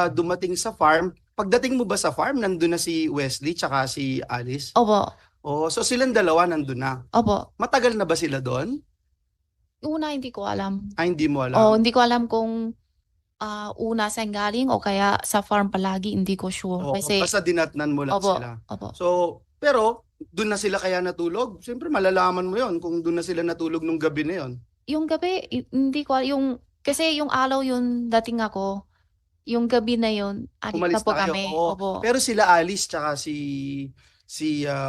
dumating sa farm, pagdating mo ba sa farm, nandun na si Wesley tsaka si Alice? Opo, Oh, so silang dalawa nandun na. opo. Matagal na ba sila doon? Una, hindi ko alam. Hindi mo O, alam. hindi ko alam kung una saan galing o kaya sa farm palagi, hindi ko sure. Oo, Kasi, basta dinatnan mo lang opo, sila. opo. So, pero doon na sila kaya natulog? Siyempre malalaman mo 'yon kung doon na sila natulog nung gabi na 'yon. Yung gabi, hindi ko, kasi yung araw yun dating ako, yung gabi na yun, alis na Umalis po na kayo. kami. Oo. Opo. Pero sila Alice tsaka si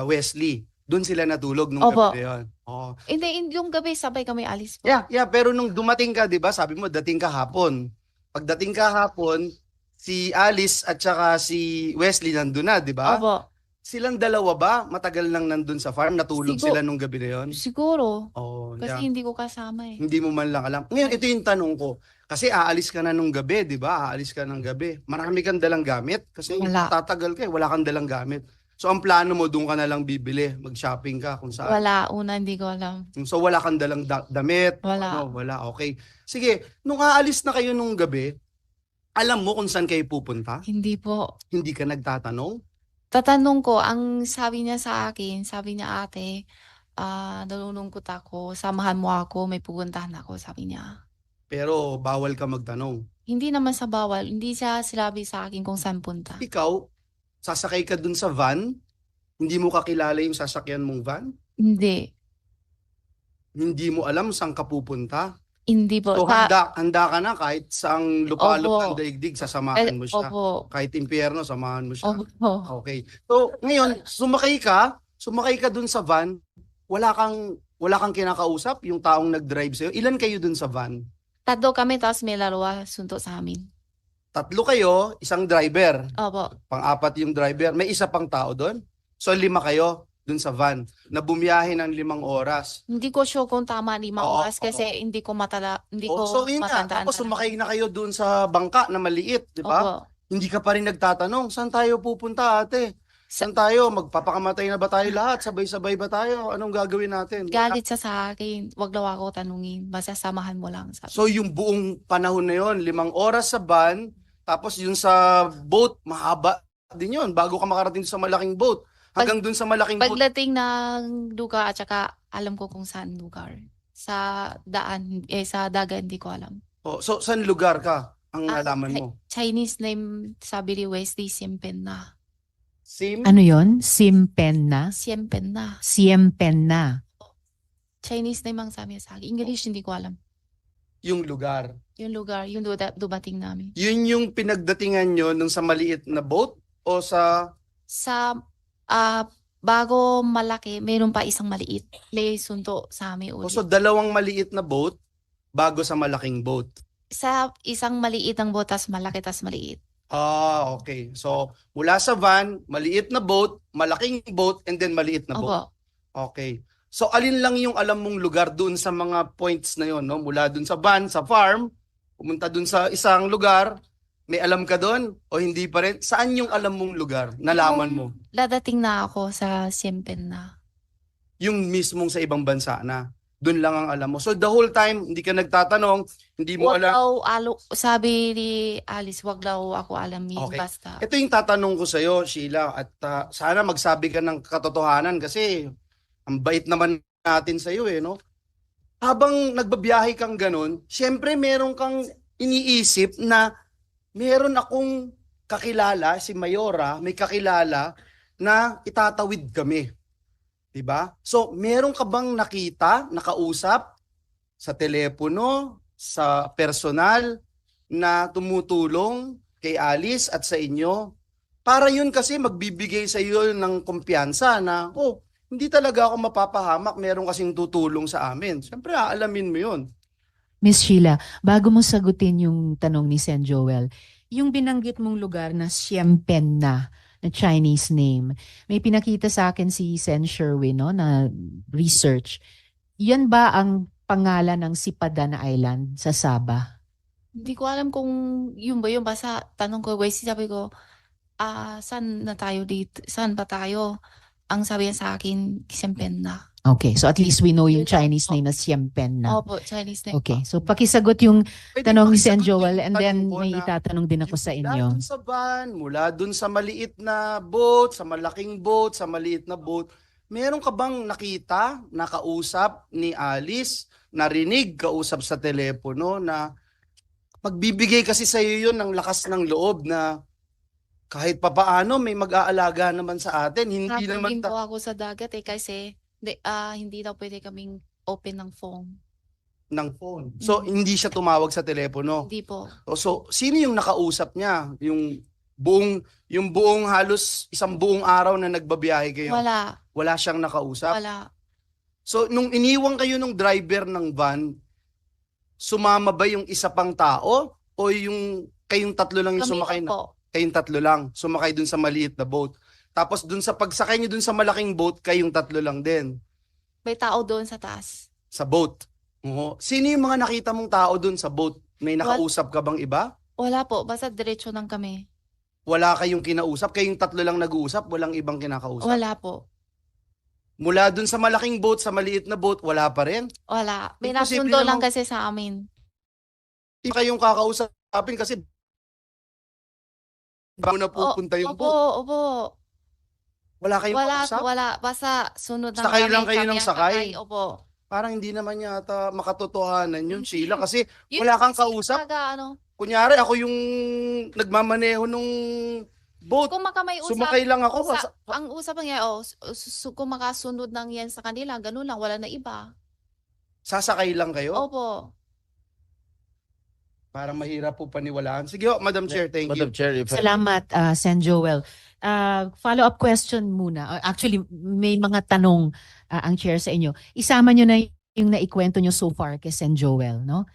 Wesley, doon sila natulog nung gabi na Opo. 'yon. Oo. Hindi, yung gabi sabay kami alis po. Yeah, yeah, pero nung dumating ka, 'di ba? Sabi mo dating ka hapon. Pagdating ka hapon, si Alice at saka si Wesley nandun na, 'di ba? Opo. Silang dalawa ba matagal nang nandun sa farm? Natulog sila Siguro, nung gabi na 'yon? siguro. Oh, Kasi yeah. hindi ko kasama eh. Hindi mo man lang alam. Ngayon, ito yung tanong ko. Kasi aalis ka na nung gabi, 'di ba? Aalis ka ng gabi. Marami kang dalang gamit kasi Wala. tatagal ka, wala kang dalang gamit. So ang plano mo doon ka na lang bibili, mag-shopping ka kung saan. Wala. Una, hindi ko alam. So wala kang dalang damit, Wala. wala. Okay. Sige, nung aalis na kayo nung gabi, alam mo kung saan kayo pupunta? Hindi po. Hindi ka nagtatanong? Tatanong ko, ang sabi niya sa akin, sabi niya, ate, nalulungkot ako, samahan mo ako, may pupuntahan ako, sabi niya. Pero bawal ka magtanong. Hindi naman sa bawal, hindi siya sinabi sa akin kung saan punta. Ikaw, sasakay ka dun sa van, hindi mo kakilala yung sasakyan mong van, Hindi. hindi mo alam saan ka pupunta. Hindi po. So handa ka na kahit saang lupalop ng Opo. daigdig, sasamahan mo siya. Opo. Kahit impyerno, samahan mo siya. Opo. Okay. So ngayon, sumakay ka dun sa van, wala kang kinakausap, yung taong nag-drive sa'yo. Ilan kayo dun sa van? Tatlo kami, tapos may laruwa suntok sa amin. Tatlo kayo, isang driver. Opo. Pang-apat yung driver. May isa pang tao doon. So 5 kayo dun sa van na bumiyahe ng 5 oras. Hindi ko sure kung tama 5 oras Oo, kasi oo. hindi Oh, ko so yun nga, matandaan tapos talaga. sumakay na kayo doon sa bangka na maliit, di ba? Opo. Hindi ka pa rin nagtatanong, saan tayo pupunta, ate? Sa, Saan tayo? Magpapakamatay na ba tayo lahat? Sabay-sabay ba tayo? Anong gagawin natin? Wala. galit siya sa akin, wag daw ako tanungin, basta samahan mo lang, sabi. So yung buong panahon na yon, 5 oras sa van, tapos yung sa boat, mahaba din yon bago ka makarating sa malaking boat. Hanggang dun sa malaking boat. Pagdating ng lugar at saka alam ko kung saan lugar. Sa daan, sa dagat hindi ko alam. Oh, so saan lugar ka? Ang nalaman mo? Chinese name, sabi ni Wesley, Siempen na. Ano yon? Simpenna? Siempen na. Siempenna. Chinese name ang sabi niya sa akin. English hindi ko alam. Yung lugar. Yung lugar, yung dumating namin. Yun yung pinagdatingan nyo nung sa maliit na boat o sa... Sa bago malaki, mayroon pa isang maliit. May sunto sa amin O ulit. so dalawang maliit na boat bago sa malaking boat. Sa isang maliit ang botas, malaki tas maliit. Ah, okay. So mula sa van, maliit na boat, malaking boat, and then maliit na boat. Opo. Okay. So alin lang yung alam mong lugar dun sa mga points na yon, no? Mula dun sa van, sa farm, pumunta dun sa isang lugar, may alam ka doon o hindi pa rin? Saan yung alam mong lugar? Nalaman mo? Dadating na ako sa Siempen na. Yung mismong sa ibang bansa na. Doon lang ang alam mo. So the whole time, hindi ka nagtatanong, hindi mo Wag alam. daw, sabi ni Alice, wag daw ako alamin, Okay. basta. Ito yung tatanong ko sa'yo, Sheila, at sana magsabi ka ng katotohanan kasi ang bait naman natin sa'yo eh, no? Habang nagbabiyahe kang ganun, syempre meron kang iniisip na meron akong kakilala, si Mayora, may kakilala na itatawid kami. 'Di ba? So, meron ka bang nakita, nakausap sa telepono, sa personal na tumutulong kay Alice at sa inyo? Para yun kasi magbibigay sa iyo ng kumpiyansa na, oh, hindi talaga ako mapapahamak, meron kasing tutulong sa amin. Siyempre, aalamin mo yun. Miss Sheila, bago mo sagutin yung tanong ni Sen Joel, yung binanggit mong lugar na Siempenna, na Chinese name, may pinakita sa akin si Sen Sherwin, no, na research. Yan ba ang pangalan ng Sipadan Island sa Sabah? Hindi ko alam kung yun ba yun. Basta tanong ko, Wesley, sabi ko, saan na tayo dito? Saan ba tayo? Ang sabi niya sa akin, Siempen na. Okay, so at least we know yung Yun lang Chinese po. name na Siem Pen na. Opo, Chinese name Okay, po. so pakisagot yung Pwede tanong ni pakisagot Sen yung Joel and tanong then ko may na itatanong din ako sa mula inyo. dun sa van, mula dun sa maliit na boat, sa malaking boat, sa maliit na boat, meron ka bang nakita, nakausap ni Alice, narinig, kausap sa telepono na magbibigay kasi sa iyo yun ng lakas ng loob na kahit papaano may mag-aalaga naman sa atin, hindi naman Napagin po ako sa dagat kasi hindi daw pwede kaming open ng phone. ng phone. So, hindi siya tumawag sa telepono. Hindi po. So, sino yung nakausap niya? Yung buong halos isang buong araw na nagbabiyahe kayo. Wala. Wala siyang nakausap. Wala. So, nung iniwan kayo ng driver ng van, sumama ba yung isa pang tao? O yung kayong tatlo lang yung Kami sumakay lang na? po. Kayong tatlo lang, sumakay dun sa maliit na boat. Tapos dun sa pagsakay niyo dun sa malaking boat, kayong tatlo lang din. May tao doon sa taas. Sa boat. Oo. Sino yung mga nakita mong tao dun sa boat? May nakausap ka bang iba? Wala po. Basta diretso lang kami. Wala kayong kinausap? Kayong tatlo lang nag-uusap? Walang ibang kinakausap? Wala po. Mula dun sa malaking boat, sa maliit na boat, wala pa rin? Wala. May Imposible nasundo lang namang- kasi sa amin. Hindi kayong kakausapin kasi bago na pupunta yung Opo, boat. opo. Wala kayong kausap? Wala. Basta sunod lang Sakay kami. lang kayo kami ng ang sakay? Opo. Parang hindi naman yata makatotohanan yun, Hindi. Sheila. Kasi Yun wala kang kasi kausap. talaga, Kunyari, ako yung nagmamaneho nung boat. kung may usap, Sumakay lang ako. ang usapan niya, kung makasunod lang yan sa kanila, ganun lang, wala na iba. Sasakay lang kayo? Opo. Parang mahirap po paniwalaan. Sige, Madam Chair, thank you. Madam Chair, if I- Salamat, Sen Joel. Follow-up question muna. Actually, may mga tanong ang chair sa inyo. Isama nyo na yung naikwento nyo so far kay Sen Joel, no?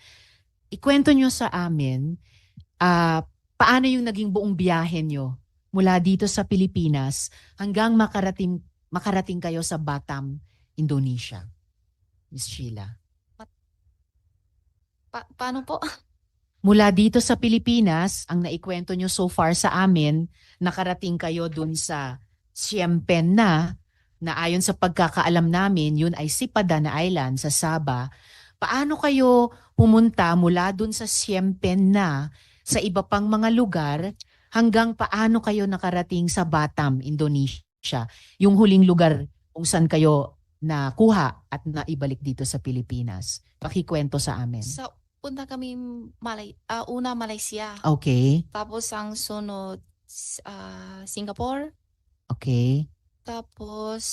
Ikwento nyo sa amin, paano yung naging buong biyahe nyo mula dito sa Pilipinas hanggang makarating kayo sa Batam, Indonesia. Miss Sheila. Paano po? Mula dito sa Pilipinas, ang naikwento nyo so far sa amin, nakarating kayo dun sa Siem Pen na ayon sa pagkakaalam namin, yun ay Sipadan Island sa Sabah. Paano kayo pumunta mula dun sa Siem Pen sa iba pang mga lugar hanggang paano kayo nakarating sa Batam, Indonesia? Yung huling lugar kung saan kayo nakuha at naibalik dito sa Pilipinas. Pakikwento sa amin. Punta kami una Malaysia. Okay. Tapos ang sunod Singapore. Okay. Tapos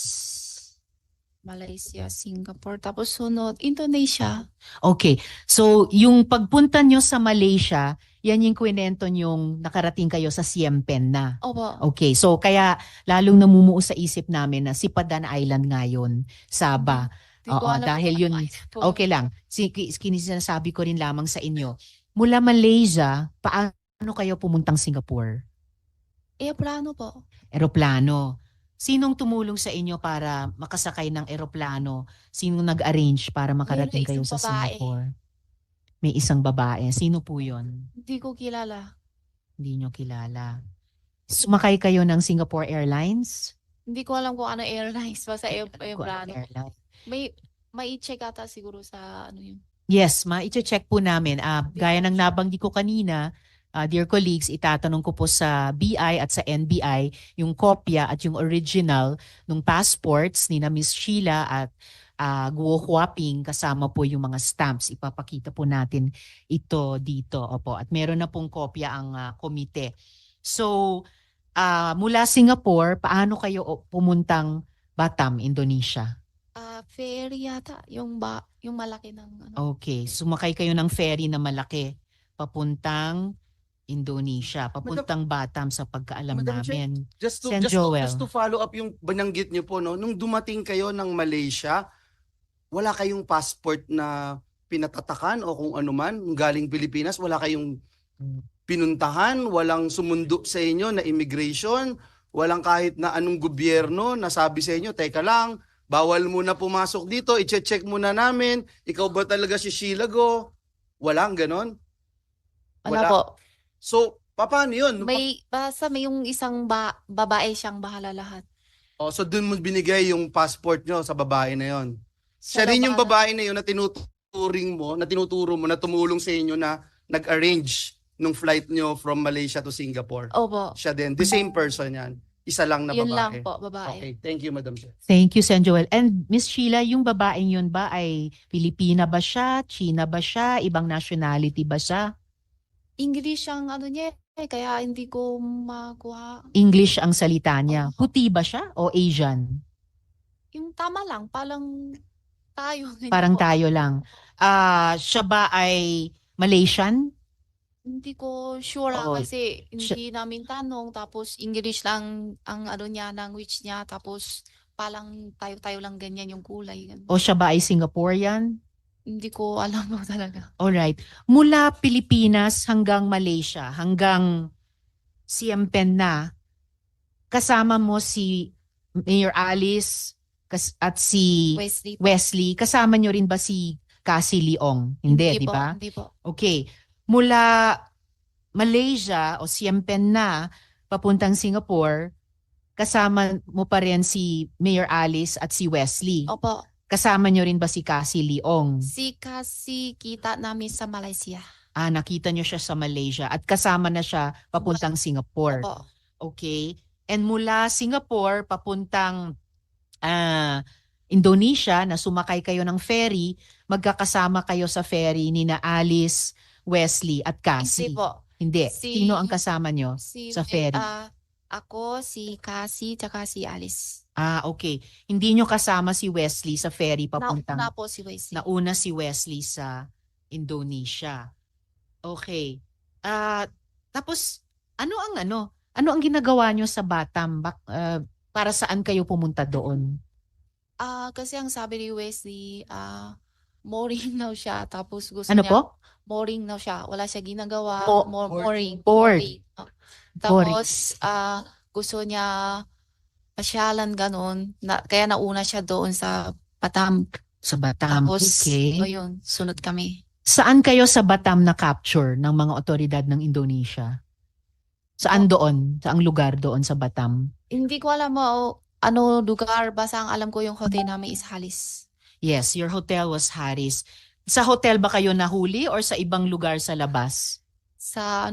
Malaysia, Singapore. Tapos sunod Indonesia. Okay. So, yung pagpunta nyo sa Malaysia, yan yung kwento nyong nakarating kayo sa Siem Pen na. Opo. Okay. So, kaya lalong namumuo sa isip namin na Sipadan Island ngayon, Sabah. Di ko Oo, alam dahil kung yun, ano po. okay lang. Sinasabi ko rin lamang sa inyo. Mula Malaysia, paano kayo pumuntang Singapore? Plano po. Eroplano. Sinong tumulong sa inyo para makasakay ng eroplano? Sinong nag-arrange para makarating kayo sa isang babae. Singapore? May isang babae. Sino po yun? Hindi ko kilala. Hindi nyo kilala. Sumakay kayo ng Singapore Airlines? Hindi ko alam kung ano airlines. Basta Singapore plano. Airlines. May check ata siguro sa ano yun. Yes, i-check po namin. Gaya ng nabanggit ko kanina, dear colleagues, itatanong ko po sa BI at sa NBI yung kopya at yung original ng passports ni na Miss Sheila at Guo Huaping kasama po yung mga stamps. Ipapakita po natin ito dito. Opo. At meron na pong kopya ang komite. So, mula Singapore, paano kayo pumuntang Batam, Indonesia? Ferry yata. Yung malaki ng ano. Okay, sumakay kayo ng ferry na malaki papuntang Indonesia, papuntang Batam sa pagkaalam Madam Chair, namin. Just Sen Joel. to follow up yung bananggit niyo po, no? Nung dumating kayo ng Malaysia, wala kayong passport na pinatatakan o kung ano man, galing Pilipinas, wala kayong pinuntahan, walang sumundo sa inyo na immigration, walang kahit na anong gobyerno na sabi sa inyo, teka lang, bawal muna pumasok dito, i-check muna namin, ikaw ba talaga si Sheila Go? Walang ganon? Wala po. So, paano yun? Basta may yung isang babae siyang bahala lahat. Oh, so dun mo binigay yung passport nyo sa babae na yon. Siya Siya daw rin yung bahala. babae na yun na tinuturo mo, na tumulong sa inyo na nag-arrange nung flight nyo from Malaysia to Singapore. Opo. Siya din. The same person yan. Isa lang na Yun lang babae. po, babae. Okay, thank you, Madam Chair. Thank you, Sen Joel. And Miss Sheila, yung babaeng yun ba ay Pilipina ba siya? China ba siya? Ibang nationality ba siya? English ang ano niya kaya hindi ko makuha. English ang salita niya. Puti ba siya o Asian? Yung tama lang, parang tayo. ganyan Parang po. tayo lang. Siya ba ay Malaysian? Hindi ko sure Oo. kasi hindi namin tanong tapos English lang ang ano niya, language niya tapos parang tayo-tayo lang ganyan yung kulay. Ganun. O siya ba ay Singaporean? Hindi ko alam po talaga. Alright. Mula Pilipinas hanggang Malaysia, hanggang Siem Pen na, kasama mo si Mayor Alice at si Wesley po. Wesley. Kasama nyo rin ba si Cassie Leong? Hindi, di po, ba? Hindi po. Okay. Mula Malaysia o Siem Pen na papuntang Singapore, kasama mo pa rin si Mayor Alice at si Wesley. Opo. Kasama nyo rin ba si Cassie Leong? Si kasi kita namin sa Malaysia. Nakita nyo siya sa Malaysia at kasama na siya papuntang Singapore. Opo. Okay. And mula Singapore papuntang Indonesia na sumakay kayo ng ferry, magkakasama kayo sa ferry ni na Alice, Wesley at Hindi Cassie. po. Hindi. Si- Sino ang kasama nyo Si sa ferry? ako, si Cassie, tsaka si Alice. Okay. Hindi nyo kasama si Wesley sa ferry papuntang... Nauna po si Wesley. Nauna si Wesley sa Indonesia. Okay. Tapos, ano ang ginagawa nyo sa Batam? Para saan kayo pumunta doon? Kasi ang sabi ni Wesley, mooring daw siya. Tapos gusto Ano niya, po? mooring daw siya. Wala siya ginagawa. Mooring. Port. Tapos, gusto niya pasyalan ganun. Kaya nauna siya doon sa Batam. Sa Batam. Tapos, Okay. ayun, sunod kami. Saan kayo sa Batam na-capture ng mga otoridad ng Indonesia? Saan doon? Saang lugar doon sa Batam? Hindi ko alam ano lugar. Basta ang alam ko yung hotel namin is Halis. Yes, your hotel was Harris. Sa hotel ba kayo nahuli or sa ibang lugar sa labas? Sa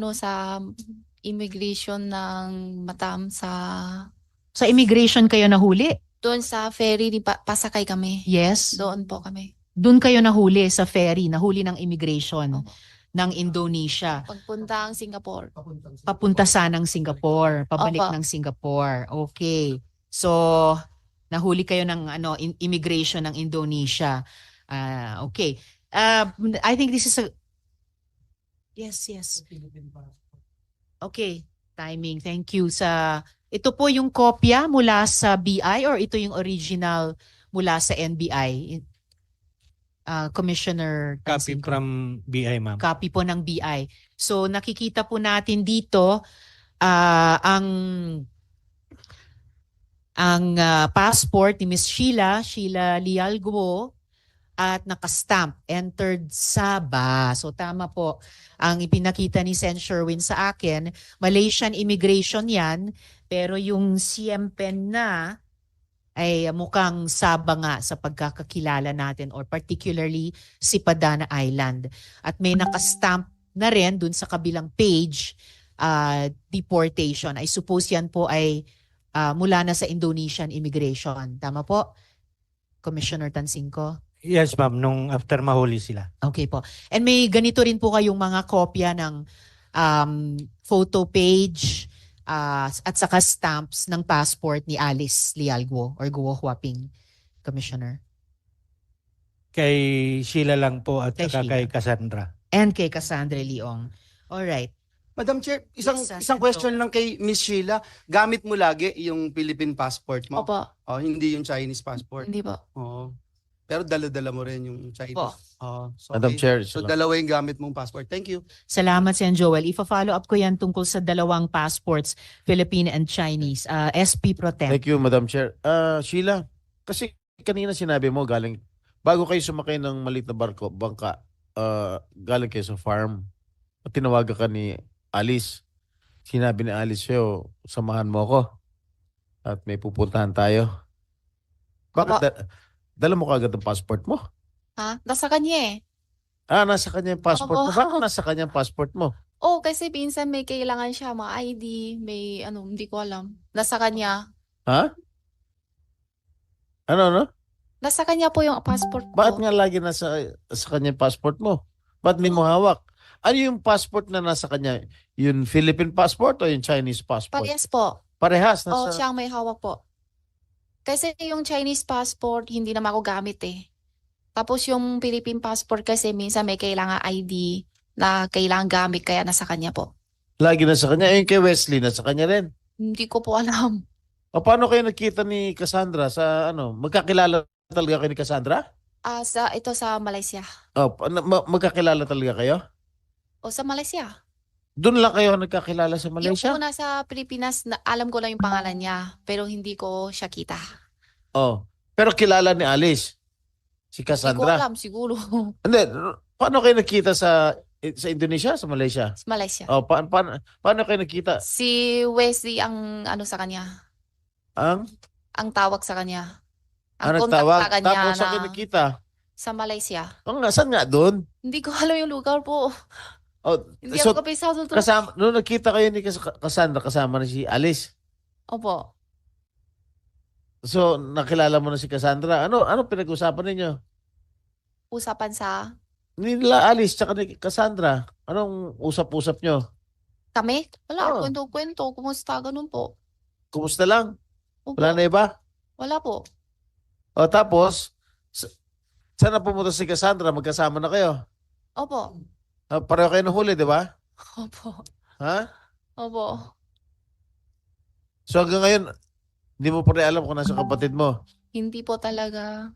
immigration ng Batam Sa immigration kayo nahuli? doon sa ferry pasakay kami. Yes. Doon po kami. Doon kayo nahuli sa ferry, nahuli ng immigration Opo. ng Indonesia. Pagpunta ang Singapore. Papunta sanang Singapore, pabalik Opo. ng Singapore. Okay. So, nahuli kayo ng immigration ng Indonesia. Okay. I think this is a... Yes. Okay. Timing. Thank you ito po yung kopya mula sa BI or ito yung original mula sa NBI? Commissioner Copy Tansinko. from BI, ma'am. Copy po ng BI. So nakikita po natin dito ang passport ni Miss Sheila Lialguo at nakastamp, entered Sabah. So tama po ang ipinakita ni Sen Sherwin sa akin. Malaysian immigration yan, pero yung Siem Pen na ay mukhang Sabah nga sa pagkakakilala natin or particularly Sipadana Island. At may nakastamp na rin dun sa kabilang page, deportation. I suppose yan po ay mula na sa Indonesian immigration. Tama po, Commissioner Tansinko? Yes, ma'am. Nung after mahuli sila. Okay po. And may ganito rin po kayong mga kopya ng photo page at saka stamps ng passport ni Alice Lialguo or Guo Huaping, Commissioner. Kay Sheila lang po at Kay saka Sheila. kay Cassandra. And kay Cassandra Leong. All right. Madam Chair, isang Yes, isang question lang kay Miss Sheila. Gamit mo lagi yung Philippine passport mo? Opo. Hindi yung Chinese passport. Hindi po. Oo. Pero dala-dala mo rin yung Chinese. Po. So, Madam okay. Chair, So dalawa yung gamit mong passport. Thank you. Salamat, Sen Joel. Ifa-follow up ko yan tungkol sa dalawang passports, Philippine and Chinese. SP Pro Tem. thank you, Madam Chair. Sheila, kasi kanina sinabi mo bago kayo sumakay ng maliit na bangka, galing kayo sa farm, at tinawagan ka ni Alice. Sinabi ni Alice sa'yo, samahan mo ako. at may pupuntahan tayo. Bakit Opo. dala mo kagad ang passport mo? Ha? Nasa kanya eh. Ah, nasa kanya yung passport mo. Opo. Bakit nasa kanya yung passport mo? Oh, kasi minsan may kailangan siya, mga ID, may ano, hindi ko alam. Nasa kanya. Ha? Ano? Nasa kanya po yung passport Bakit ko. nga lagi sa kanya yung passport mo? Ba't hindi mo hawak? Ano yung passport na nasa kanya? Yung Philippine passport o yung Chinese passport? Parehas po. Parehas. Oh, Nasa... siyang may hawak po. Kasi yung Chinese passport, hindi naman ako gamit eh. Tapos yung Philippine passport kasi minsan may kailangan ID na kailangan gamit kaya nasa kanya po. Lagi nasa kanya. Yung kay Wesley, nasa kanya rin. Hindi ko po alam. O paano kayo nakita ni Cassandra sa ano? Magkakilala talaga kayo ni Cassandra? Ito sa Malaysia. O, magkakilala talaga kayo? O sa Malaysia. Doon lang kayo nagkakilala sa Yung Malaysia? una sa Pilipinas, alam ko lang yung pangalan niya, pero hindi ko siya kita. Oh. Pero kilala ni Alice, si Hindi ko Cassandra. alam, siguro. Hindi, paano kayo nakita sa Indonesia, sa Malaysia? Sa Malaysia. Oh, paano kayo nakita? Si Wesley ang ano sa kanya, ang tawag sa kanya. Ang contact Nagtawag. sa kanya Tapos sa na nakita. sa Malaysia. Oh, nga, saan nga doon? Hindi ko alam yung lugar po. Oh, Hindi so, ako kapisado to. kasama, nung nakita kayo ni Cassandra, kasama na si Alice. Opo. So, nakilala mo na si Cassandra. Ano pinag-usapan ninyo? Usapan sa Nila Alice tsaka ni Cassandra. Anong usap-usap nyo? kami. Wala, Oo. kwento-kwento. Kumusta? Ganun po. Kumusta lang? Opo. Wala na iba? Wala po. O tapos, saan na pumunta si Cassandra? Magkasama na kayo. Opo. Pareho kayo nahuli, di ba? Opo. Ha? Opo. So hanggang ngayon, hindi mo pa rin alam kung nasa kapatid mo. Hindi po talaga.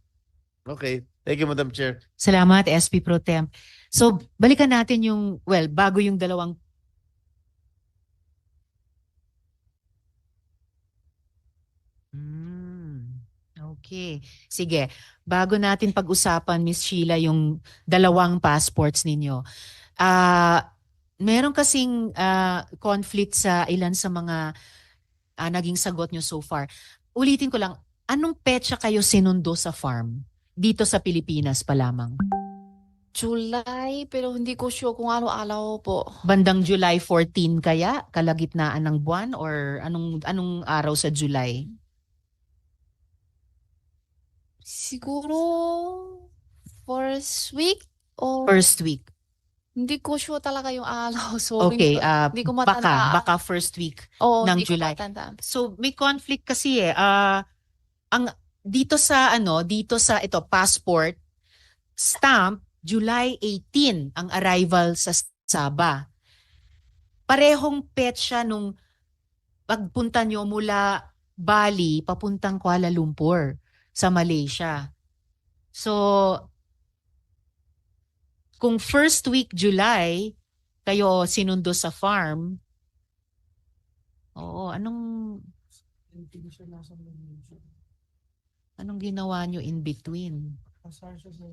Okay. Thank you, Madam Chair. Salamat, SP Pro Temp. So, balikan natin yung, well, bago yung dalawang okay. Sige. Bago natin pag-usapan, Miss Sheila, yung dalawang passports ninyo. Meron kasing conflict sa ilan sa mga naging sagot nyo so far. Ulitin ko lang, anong petsa kayo sinundo sa farm? Dito sa Pilipinas pa lamang. July, pero hindi ko sure kung ano-alaw po. Bandang July 14 kaya? Kalagitnaan ng buwan? Or anong araw sa July? Siguro first week o First week. hindi ko sure talaga yung alaw. So, Okay, hindi ko matandaan. baka first week Oo, ng hindi ko July. matandaan. So may conflict kasi ang dito sa ito passport stamp July 18 ang arrival sa Sabah. Parehong petsa nung pagpunta nyo mula Bali papuntang Kuala Lumpur sa Malaysia. So kung first week July kayo sinundo sa farm, oo, anong ginawa nyo in between?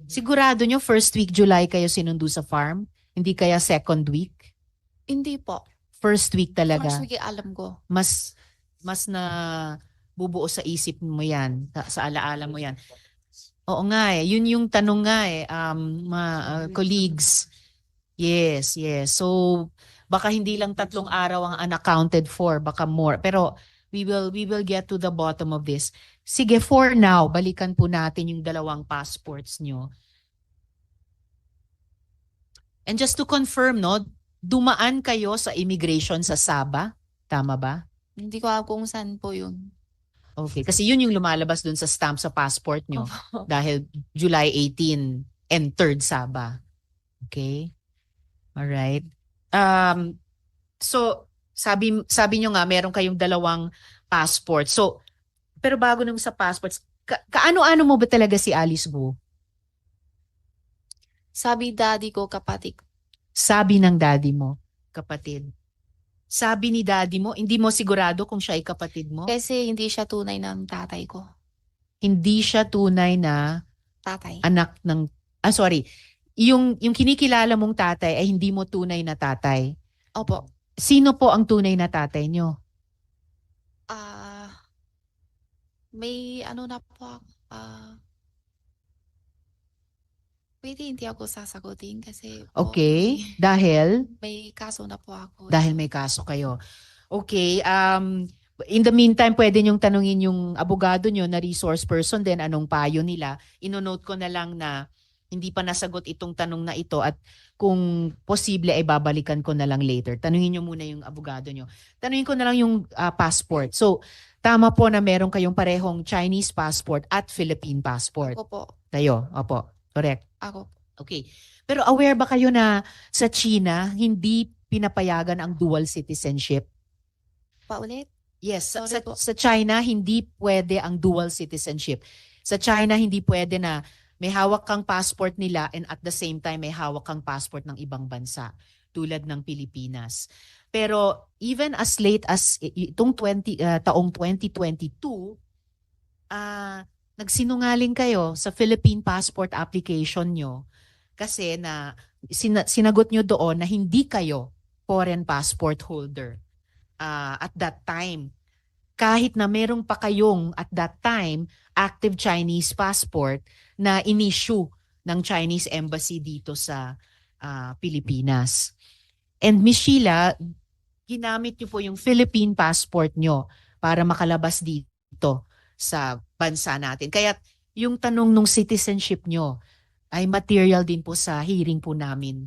Sigurado nyo first week July kayo sinundo sa farm? Hindi kaya second week? Hindi po. First week talaga. First week alam ko. Mas na bubuo sa isip mo yan, sa alaala mo yan. Oo nga eh, yun yung tanong nga eh, colleagues. Yes. So, baka hindi lang 3 araw ang unaccounted for, baka more. Pero we will get to the bottom of this. Sige, for now, balikan po natin yung dalawang passports nyo. And just to confirm, no, dumaan kayo sa immigration sa Sabah, tama ba? Hindi ko alam kung saan po yun. Okay, kasi yun yung lumalabas dun sa stamp sa passport nyo dahil July 18 entered Sabah. Okay? Alright. So, sabi nyo nga, meron kayong dalawang passport. So, pero bago nung sa passports, kaano-ano mo ba talaga si Alice Go? Sabi daddy ko, kapatid. Sabi ng daddy mo, kapatid. Sabi ni daddy mo, hindi mo sigurado kung siya ay kapatid mo? Kasi hindi siya tunay ng tatay ko. Hindi siya tunay na Tatay. anak ng, yung kinikilala mong tatay ay hindi mo tunay na tatay. Opo. Sino po ang tunay na tatay nyo? May ano na po ako. Pwede hindi ako sasagutin kasi po Okay, dahil may kaso na po ako. dahil may kaso kayo. Okay, in the meantime, pwede niyong tanungin yung abogado niyo na resource person din anong payo nila. Ino-note ko na lang na hindi pa nasagot itong tanong na ito at kung posible ay babalikan ko na lang later. Tanungin niyo muna yung abogado niyo. Tanungin ko na lang yung passport. So, tama po na meron kayong parehong Chinese passport at Philippine passport. Ako po. Kayo, opo, correct. Ako. Okay. Pero aware ba kayo na sa China, hindi pinapayagan ang dual citizenship? Paulit? Yes, Sorry po. sa China, hindi pwede ang dual citizenship. Sa China, hindi pwede na may hawak kang passport nila and at the same time may hawak kang passport ng ibang bansa tulad ng Pilipinas. Pero even as late as itong taong 2022, nagsinungaling kayo sa Philippine passport application nyo kasi na sinagot nyo doon na hindi kayo foreign passport holder at that time. Kahit na merong pa kayong at that time active Chinese passport na in-issue ng Chinese Embassy dito sa Pilipinas. And Miss Sheila, ginamit nyo po yung Philippine passport nyo para makalabas dito sa bansa natin. Kaya yung tanong nung citizenship nyo ay material din po sa hearing po namin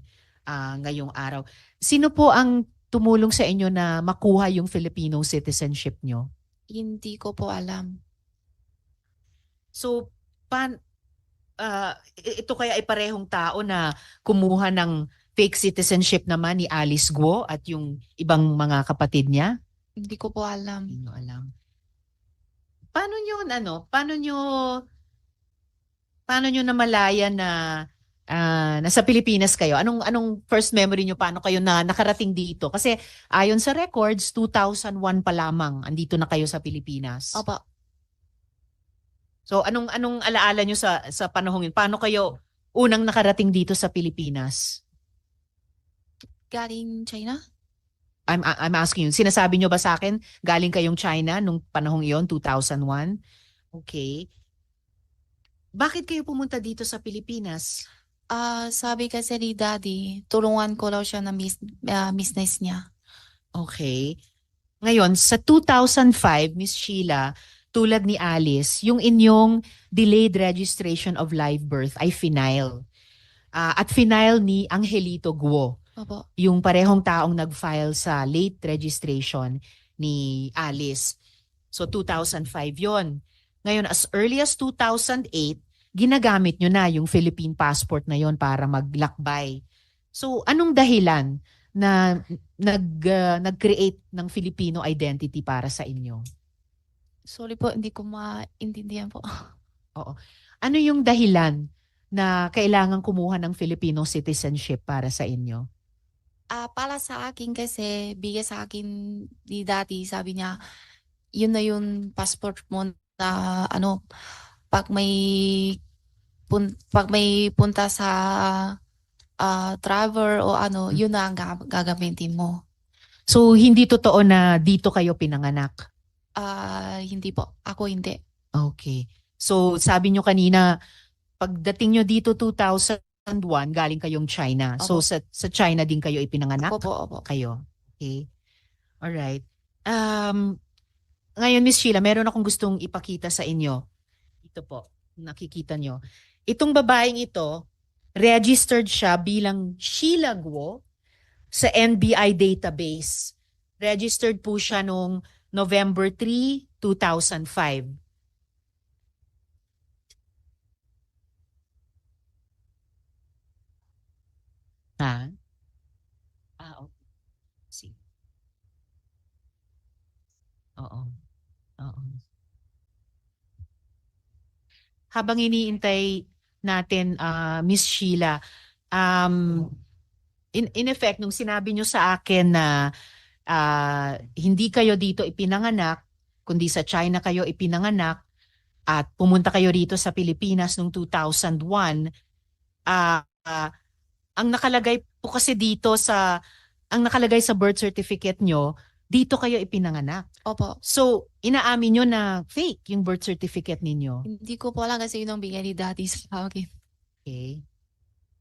ngayong araw. Sino po ang tumulong sa inyo na makuha yung Filipino citizenship nyo? Hindi ko po alam. So, ito kaya ay parehong tao na kumuha ng fake citizenship naman ni Alice Guo at yung ibang mga kapatid niya? Hindi ko po alam. Hindi nyo alam. Paano nyo namalayan na nasa Pilipinas kayo? Anong first memory nyo? Paano kayo na nakarating dito? Kasi ayon sa records, 2001 pa lamang andito na kayo sa Pilipinas. Opo. So anong alaala nyo sa panahong yun? Paano kayo unang nakarating dito sa Pilipinas? Galing China? I'm asking you. Sinasabi nyo ba sa akin galing kayong China nung panahong iyon, 2001? Okay. Bakit kayo pumunta dito sa Pilipinas? Sabi kasi ni Daddy, tulungan ko daw siya na business niya. Okay. Ngayon, sa 2005, Miss Sheila, tulad ni Alice, yung inyong delayed registration of live birth ay final. At final ni Angelito Guo, Opo. yung parehong taong nag-file sa late registration ni Alice. So 2005 yon. Ngayon, as early as 2008, ginagamit nyo na yung Philippine passport na yon para maglakbay. So anong dahilan na nag-create ng Filipino identity para sa inyo? Sorry po, hindi ko maintindihan po. Ano yung dahilan na kailangan kumuha ng Filipino citizenship para sa inyo? Para sa akin kasi, bigay sa akin ni Daddy, sabi niya, yun na yung passport mo na pag may punta sa travel o yun na ang gagamitin mo. So hindi totoo na dito kayo pinanganak? Hindi po. Ako hindi. Okay. So sabi nyo kanina, pagdating nyo dito 2001, galing kayong China. So Opo. sa China din kayo ipinanganak? Opo. Kayo. Okay. Alright. Ngayon, Miss Sheila, meron akong gustong ipakita sa inyo. Ito po, nakikita nyo. Itong babaeng ito, registered siya bilang Sheila Guo sa NBI database. Registered po siya noong November 3, 2005. Ha? Okay. See. Oo. Habang iniintay natin, Miss Sheila, in effect, nung sinabi nyo sa akin na hindi kayo dito ipinanganak, kundi sa China kayo ipinanganak, at pumunta kayo rito sa Pilipinas noong 2001, ang nakalagay po kasi dito ang nakalagay sa birth certificate nyo, dito kayo ipinanganak. Opo. So, inaamin nyo na fake yung birth certificate ninyo. Hindi ko po alam kasi yun ang bigay ni daddy sa akin. Okay.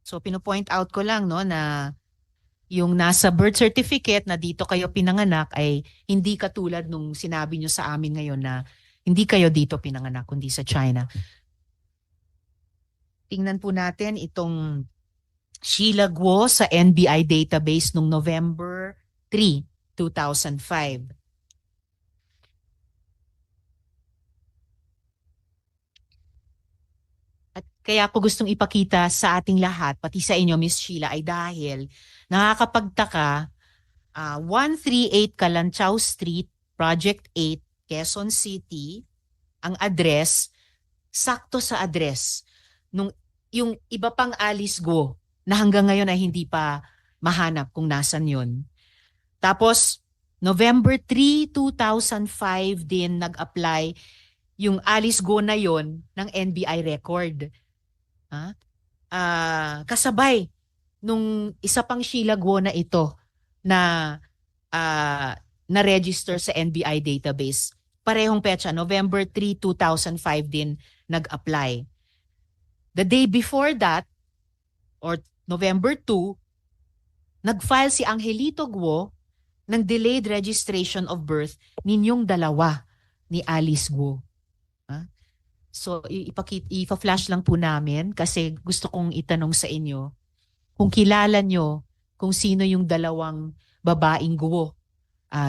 So, pinopoint out ko lang no na yung nasa birth certificate na dito kayo pinanganak ay hindi katulad nung sinabi nyo sa amin ngayon na hindi kayo dito pinanganak kundi sa China. Tingnan po natin itong Sheila Guo sa NBI database noong November 3, 2005. At kaya ko gustong ipakita sa ating lahat, pati sa inyo, Miss Sheila, ay dahil nakakapagtaka, 138 Kalanchaw Street, Project 8, Quezon City, ang address, sakto sa address, nung yung iba pang Alice Go na hanggang ngayon ay hindi pa mahanap kung nasan yun. Tapos, November 3, 2005 din nag-apply yung Alice Go na yon ng NBI record. Kasabay nung isa pang Sheila Guo na ito na na-register sa NBI database. Parehong petsa, November 3, 2005 din nag-apply. The day before that, or November 2, nag-file si Angelito Guo ng delayed registration of birth ninyong dalawa ni Alice Guo. So, ipa-flash lang po namin kasi gusto kong itanong sa inyo kung kilala nyo kung sino yung dalawang babaeng Guo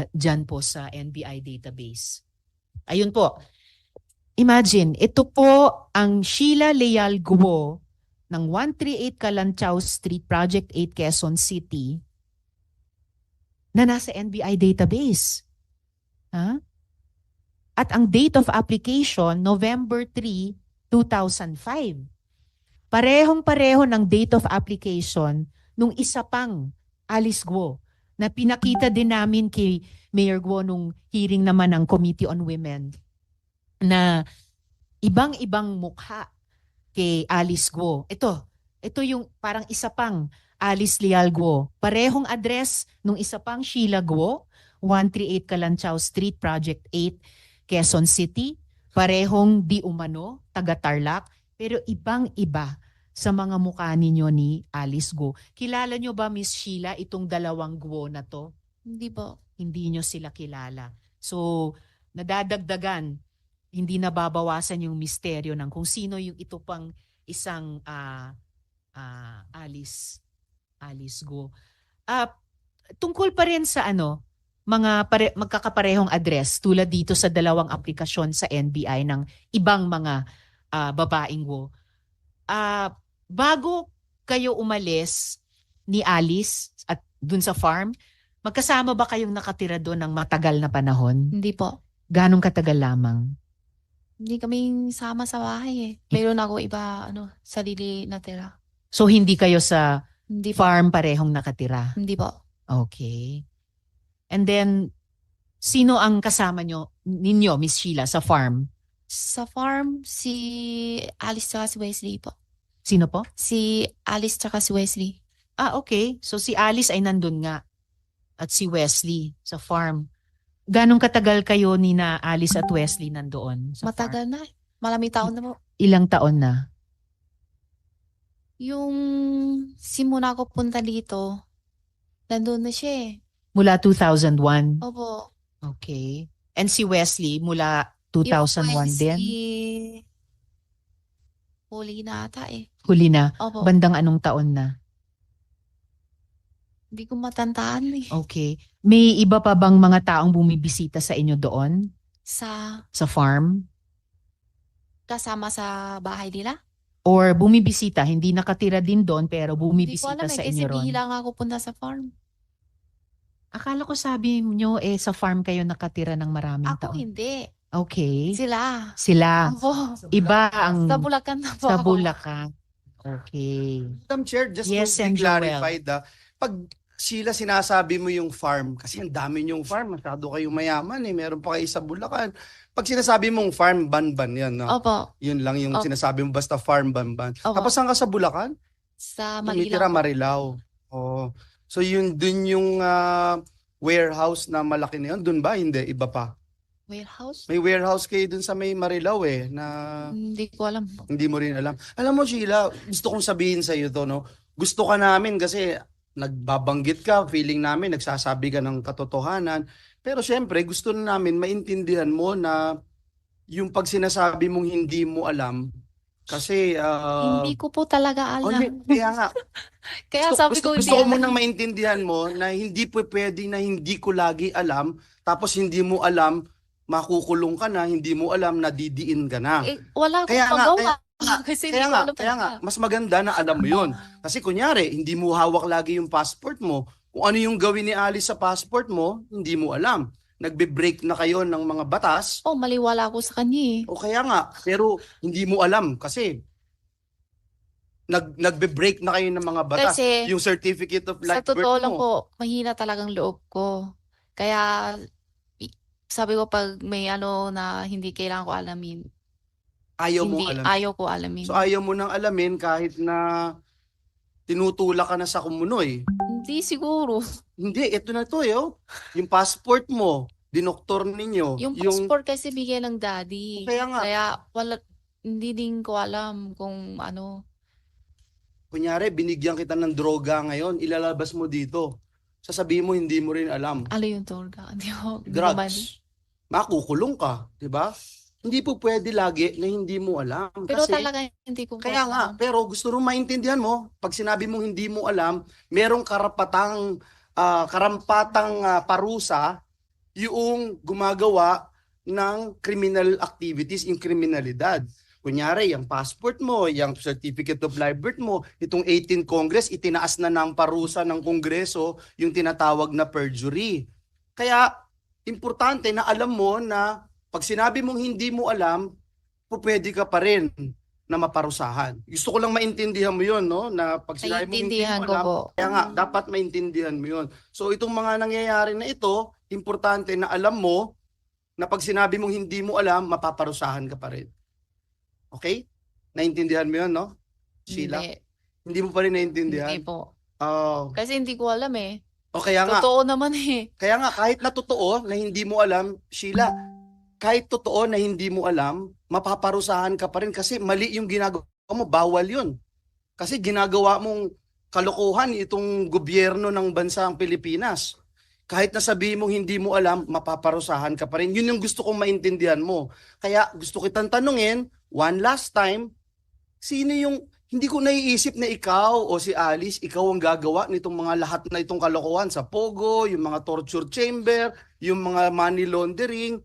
dyan po sa NBI database. Ayun po. Imagine, ito po ang Sheila Leal Guo ng 138 Kalanchaw Street, Project 8, Quezon City na nasa NBI database. At ang date of application, November 3, 2005. Parehong-pareho ng date of application nung isa pang Alice Guo na pinakita din namin kay Mayor Guo nung hearing naman ng Committee on Women na ibang-ibang mukha kay Alice Guo. Ito yung parang isa pang Alice Leal Guo. Parehong address nung isa pang Sheila Guo, 138 Kalanchaw Street, Project 8, Quezon City. Parehong di umano, taga Tarlac, pero ibang-iba sa mga mukha ninyo ni Alice Guo. Kilala nyo ba, Miss Sheila, itong dalawang Guo na to? Hindi po. Hindi nyo sila kilala. So, nadadagdagan, hindi nababawasan yung misteryo ng kung sino yung ito pang isang Alice Guo. Tungkol pa rin sa mga magkakaparehong address tulad dito sa dalawang aplikasyon sa NBI ng ibang mga babaeng Guo. Bago kayo umalis ni Alice at dun sa farm, magkasama ba kayong nakatira doon ng matagal na panahon? Hindi po. Ganong katagal lamang? Hindi kami sama sa bahay eh. Mayroon ako iba, sarili na tira. So hindi kayo sa Hindi po. farm parehong nakatira? Hindi po. Okay. And then, sino ang kasama ninyo, Miss Sheila, sa farm? Sa farm, si Alice tsaka si Wesley po. Sino po? Si Alice tsaka si Wesley. Okay. So si Alice ay nandun nga. At si Wesley sa farm. Ganong katagal kayo ni na Alice at Wesley nandoon sa farm? Matagal na. Maraming taon na po. Ilang taon na? Yung simula ko punta dito, nandun na siya eh. Mula 2001? Opo. Okay. And si Wesley mula 2001 din? Huli na ata eh. Huli na? Opo. Bandang anong taon na? Hindi ko matandaan eh. Okay. May iba pa bang mga taong bumibisita sa inyo doon? Sa farm? Kasama sa bahay nila? Or bumibisita, hindi nakatira din doon pero Hindi ko bumibisita alam eh, sa kasi inyo ron? bihila nga ako punta sa farm. Akala ko sabi nyo sa farm kayo nakatira ng maraming Ako taon. hindi. Okay. Sila. Sila. Opo. Iba ang Sa Bulacan na po sa ako. Bulacan. Okay. Madam Chair, just Yes, to and be clarified, pag Sheila sinasabi mo yung farm, kasi ang dami yung farm, masyado kayong mayaman eh, meron pa kayo sa Bulacan. Pag sinasabi mong farm, Banban yan, no? Opo. Yun lang yung Opo. sinasabi mo, basta farm, Banban. Opo. Tapos saan ka sa Bulacan? Sa Tumitira Marilao. Marilao. Oh. So yun dun yung warehouse na malaki na yun? Doon ba? Hindi, iba pa. Warehouse? May warehouse kayo dun sa may Marilao na Hindi ko alam. hindi mo rin alam. Alam mo, Sheila, gusto kong sabihin sa iyo to, no? Gusto ka namin kasi nagbabanggit ka, feeling namin, nagsasabi ka ng katotohanan. Pero syempre, gusto na namin maintindihan mo na yung pag sinasabi mong hindi mo alam, kasi, Hindi ko po talaga oh, hindi, alam. kaya nga, Kaya sabi ko hindi gusto ko alam. munang maintindihan mo na hindi po pwede na hindi ko lagi alam, tapos hindi mo alam, makukulong ka na, hindi mo alam, nadidiin ka na. Wala akong Kaya nga, magawa. Kasi hindi Kaya ko nga, alam kaya nga, talaga. mas maganda na alam mo yun. Kasi kunyari, hindi mo hawak lagi yung passport mo. Kung ano yung gawin ni Alice sa passport mo, hindi mo alam. Nagbe-break na kayo ng mga batas, Oh, maliwala ako sa kanya eh. o kaya nga, pero hindi mo alam kasi nagbe-break na kayo ng mga batas. Kasi Yung certificate of sa live birth totoo lang mo. po, mahina talagang loob ko. Kaya sabi ko pag may ano na hindi kailangan ko alamin, Ayaw mo hindi, alam. ayaw ko alamin. So ayaw mo nang alamin kahit na tinutulak ka na sa kumunoy. Hindi siguro. Hindi, ito na to yo. Yung passport mo, dinoktor ninyo. Yung passport kasi bigay ng daddy. Kaya nga. Kaya wala, hindi din ko alam kung ano. Kunyari, binigyan kita ng droga ngayon, ilalabas mo dito. Sasabihin mo, hindi mo rin alam. Ano yung tulga? Hindi ko man. Drugs. Makukulong ka, di ba? Hindi po pwede lagi na hindi mo alam. Pero Kasi, talaga hindi ko kaya nga, alam. pero gusto rin maintindihan mo, pag sinabi mong hindi mo alam, merong karampatang parusa yung gumagawa ng criminal activities, yung kriminalidad. Kunyari, yung passport mo, yung certificate of live birth mo, itong 18th Congress, itinaas na ng parusa ng Kongreso yung tinatawag na perjury. Kaya, importante na alam mo na pag sinabi mong hindi mo alam, pwede ka pa rin na maparusahan. Gusto ko lang maintindihan mo yun, no? Na pag sinabi mong hindi Naiintindihan mo ko alam, po. kaya nga, dapat maintindihan mo yun. So, itong mga nangyayari na ito, importante na alam mo na pag sinabi mong hindi mo alam, mapaparusahan ka pa rin. Okay? Naintindihan mo yun, no? Sheila? Hindi. Hindi mo pa rin naintindihan? Hindi po. Oh. Kasi hindi ko alam eh. O kaya nga, Totoo naman eh. kaya nga, kahit na totoo na hindi mo alam, Sheila, kahit totoo na hindi mo alam, mapaparusahan ka pa rin kasi mali yung ginagawa mo, bawal yun. Kasi ginagawa mong kalokohan itong gobyerno ng bansang Pilipinas. Kahit na sabihin mong hindi mo alam, mapaparusahan ka pa rin. Yun yung gusto kong maintindihan mo. Kaya gusto kitang tanungin, one last time, sino yung, hindi ko naiisip na ikaw o si Alice, ikaw ang gagawa nitong mga lahat na itong kalokohan sa Pogo, yung mga torture chamber, yung mga money laundering.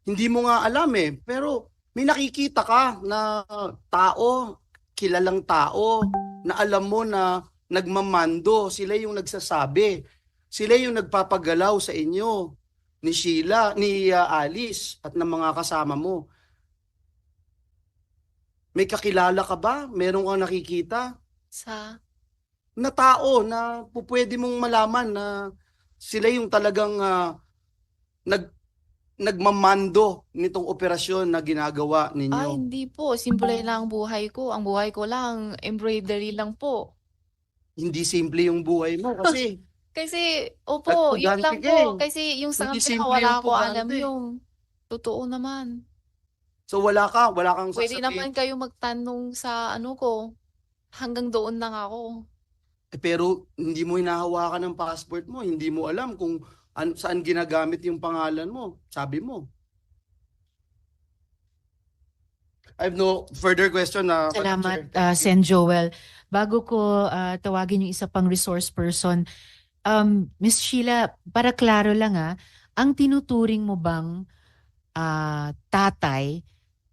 Hindi mo nga alam eh. Pero may nakikita ka na tao, kilalang tao, na alam mo na nagmamando. Sila yung nagsasabi. Sila yung nagpapagalaw sa inyo ni Sheila, ni Alice at ng mga kasama mo. May kakilala ka ba? Meron kang nakikita Sa na tao na pwede mong malaman na sila yung talagang nagmamando nitong operasyon na ginagawa ninyo? hindi po. Simple lang ang buhay ko. Ang buhay ko lang, embroidery lang po. Hindi simple yung buhay mo kasi Kasi, opo, yun lang Nagpugante ka po. eh. Kasi yung sa Hindi kanila, simple wala yung ko alam pugante. yung totoo naman. so wala kang Pwede sasabihin. naman kayo magtanong sa ano ko. Hanggang doon lang ako. Pero hindi mo hinahawakan ng passport mo, hindi mo alam kung saan ginagamit yung pangalan mo. Sabi mo. I have no further question na. Salamat, Sen Joel. Bago ko tawagin yung isa pang resource person, Miss Sheila, para klaro lang ang tinuturing mo bang tatay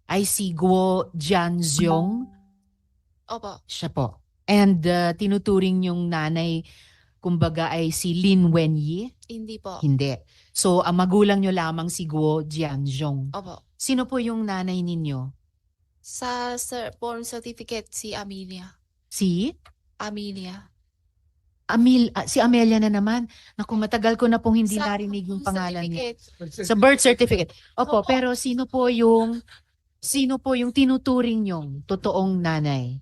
ay si Guo Jianzhong? Opo. Siya po. And tinuturing yung nanay, kumbaga, ay si Lin Wenyi? Hindi po. Hindi. So, ang magulang nyo lamang si Guo Jianzhong. Opo. Sino po yung nanay ninyo? Sa born certificate, si Amelia. Si? Amelia. Si Amelia na naman. Naku, matagal ko na pong hindi Sa narinig yung birth pangalan niya. certificate, Sa birth certificate. Opo, Opo. pero sino po yung tinuturing yung totoong nanay?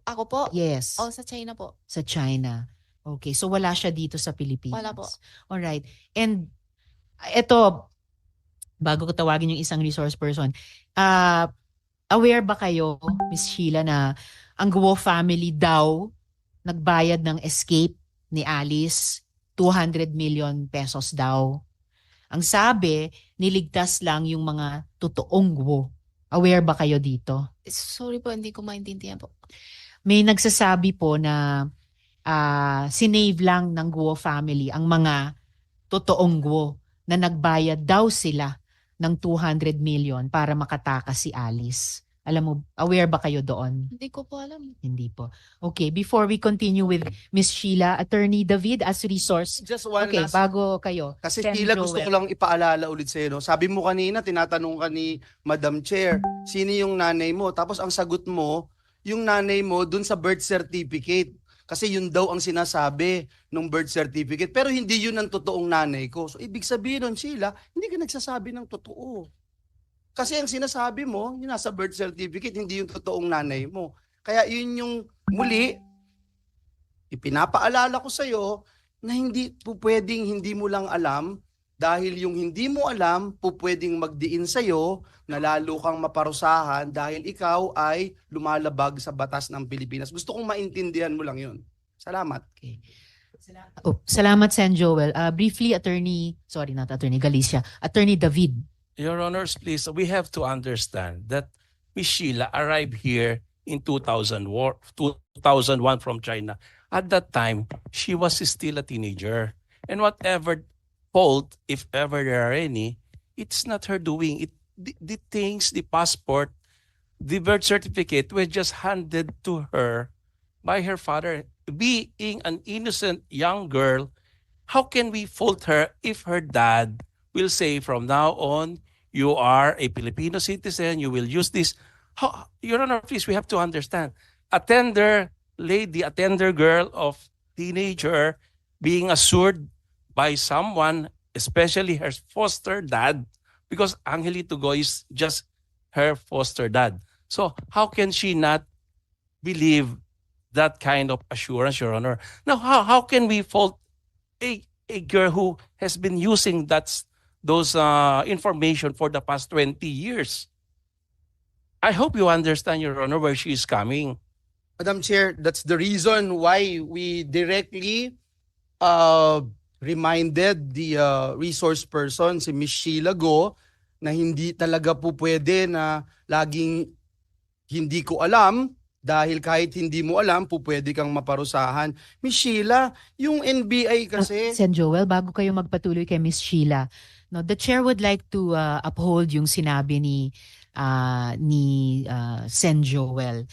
Ako po? Yes, O sa China po? sa China. Okay, so wala siya dito sa Pilipinas. Wala po. Alright. And ito, bago ko tawagin yung isang resource person, aware ba kayo, Miss Sheila, na ang Guo family daw nagbayad ng escape ni Alice, 200 million pesos daw. Ang sabi, niligtas lang yung mga totoong Guo. Aware ba kayo dito? Sorry po, hindi ko maintindihan po. May nagsasabi po na sinave lang ng Guo family ang mga totoong Guo na nagbayad daw sila ng 200 million para makatakas si Alice. Alam mo, aware ba kayo doon? Hindi ko po alam. Hindi po. Okay, before we continue with Miss Sheila, Attorney David as resource. Just one Okay, last bago kayo. Kasi Sen. Sheila, gusto Joel. ko lang ipaalala ulit sa'yo. No? Sabi mo kanina, tinatanong ka ni Madam Chair, sino yung nanay mo? Tapos ang sagot mo, yung nanay mo dun sa birth certificate. Kasi yun daw ang sinasabi ng birth certificate. Pero hindi yun ang totoong nanay ko. So ibig sabihin nun, Sheila, hindi ka nagsasabi ng totoo. Kasi ang sinasabi mo, yung nasa birth certificate, hindi yung totoong nanay mo. Kaya yun yung muli, ipinapaalala ko sa'yo na hindi po pwedeng hindi mo lang alam dahil yung hindi mo alam po pwedeng magdiin sa'yo na lalo kang maparusahan dahil ikaw ay lumalabag sa batas ng Pilipinas. Gusto kong maintindihan mo lang yun. Salamat. Okay. Salamat, Sen. Joel. Briefly, not Attorney Galicia, Attorney David. Your Honors, please, we have to understand that Miss Sheila arrived here in 2001 from China. At that time, she was still a teenager. And whatever fault, if ever there are any, it's not her doing. The things, the passport, the birth certificate were just handed to her by her father. Being an innocent young girl, how can we fault her if her dad will say from now on, you are a Filipino citizen, you will use this. Your Honor, please, we have to understand. A tender lady, a tender girl of teenager being assured by someone, especially her foster dad, because Angelito Go is just her foster dad. So how can she not believe that kind of assurance, Your Honor? Now, how can we fault a girl who has been using those information for the past 20 years? I hope you understand, Your Honor, where she is coming. Madam Chair, that's the reason why we directly reminded the resource person, si Ms. Sheila Go, na hindi talaga po pwede na laging hindi ko alam dahil kahit hindi mo alam, po pwede kang maparusahan. Ms. Sheila, yung NBI kasi... Sen. Joel, bago kayo magpatuloy kay Miss Sheila, no, the chair would like to uphold yung sinabi ni Sen. Joel.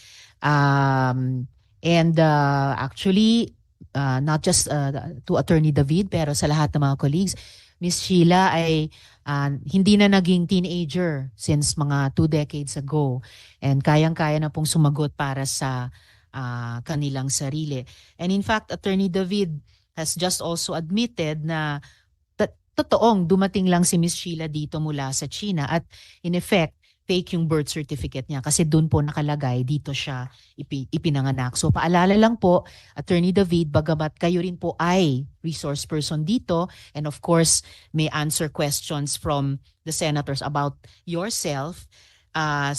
Actually, not just to Attorney David, pero sa lahat ng mga colleagues, Miss Sheila ay hindi na naging teenager since mga 2 decades ago. And kayang-kaya na pong sumagot para sa kanilang sarili. And in fact, Attorney David has just also admitted na totoong dumating lang si Miss Sheila dito mula sa China at in effect, fake yung birth certificate niya kasi doon po nakalagay, dito siya ipinanganak. So paalala lang po, Attorney David, bagamat kayo rin po ay resource person dito and of course may answer questions from the senators about yourself,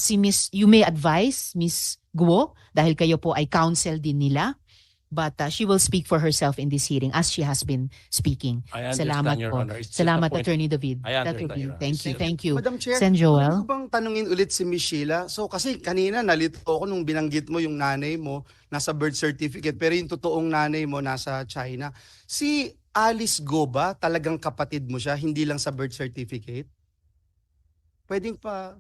you may advise Miss Guo dahil kayo po ay counsel din nila. But she will speak for herself in this hearing as she has been speaking. I understand, Salamat Your po. Honor. It's just Salamat, a point. Attorney David. I That would understand, be. Your Honor. Thank you. Madam Chair, Sen. Joel. pwede ko bang tanungin ulit si Miss Sheila? So kasi kanina nalito ako nung binanggit mo yung nanay mo nasa birth certificate pero yung totoong nanay mo nasa China. Si Alice Go ba talagang kapatid mo siya, hindi lang sa birth certificate? Pwedeng pa,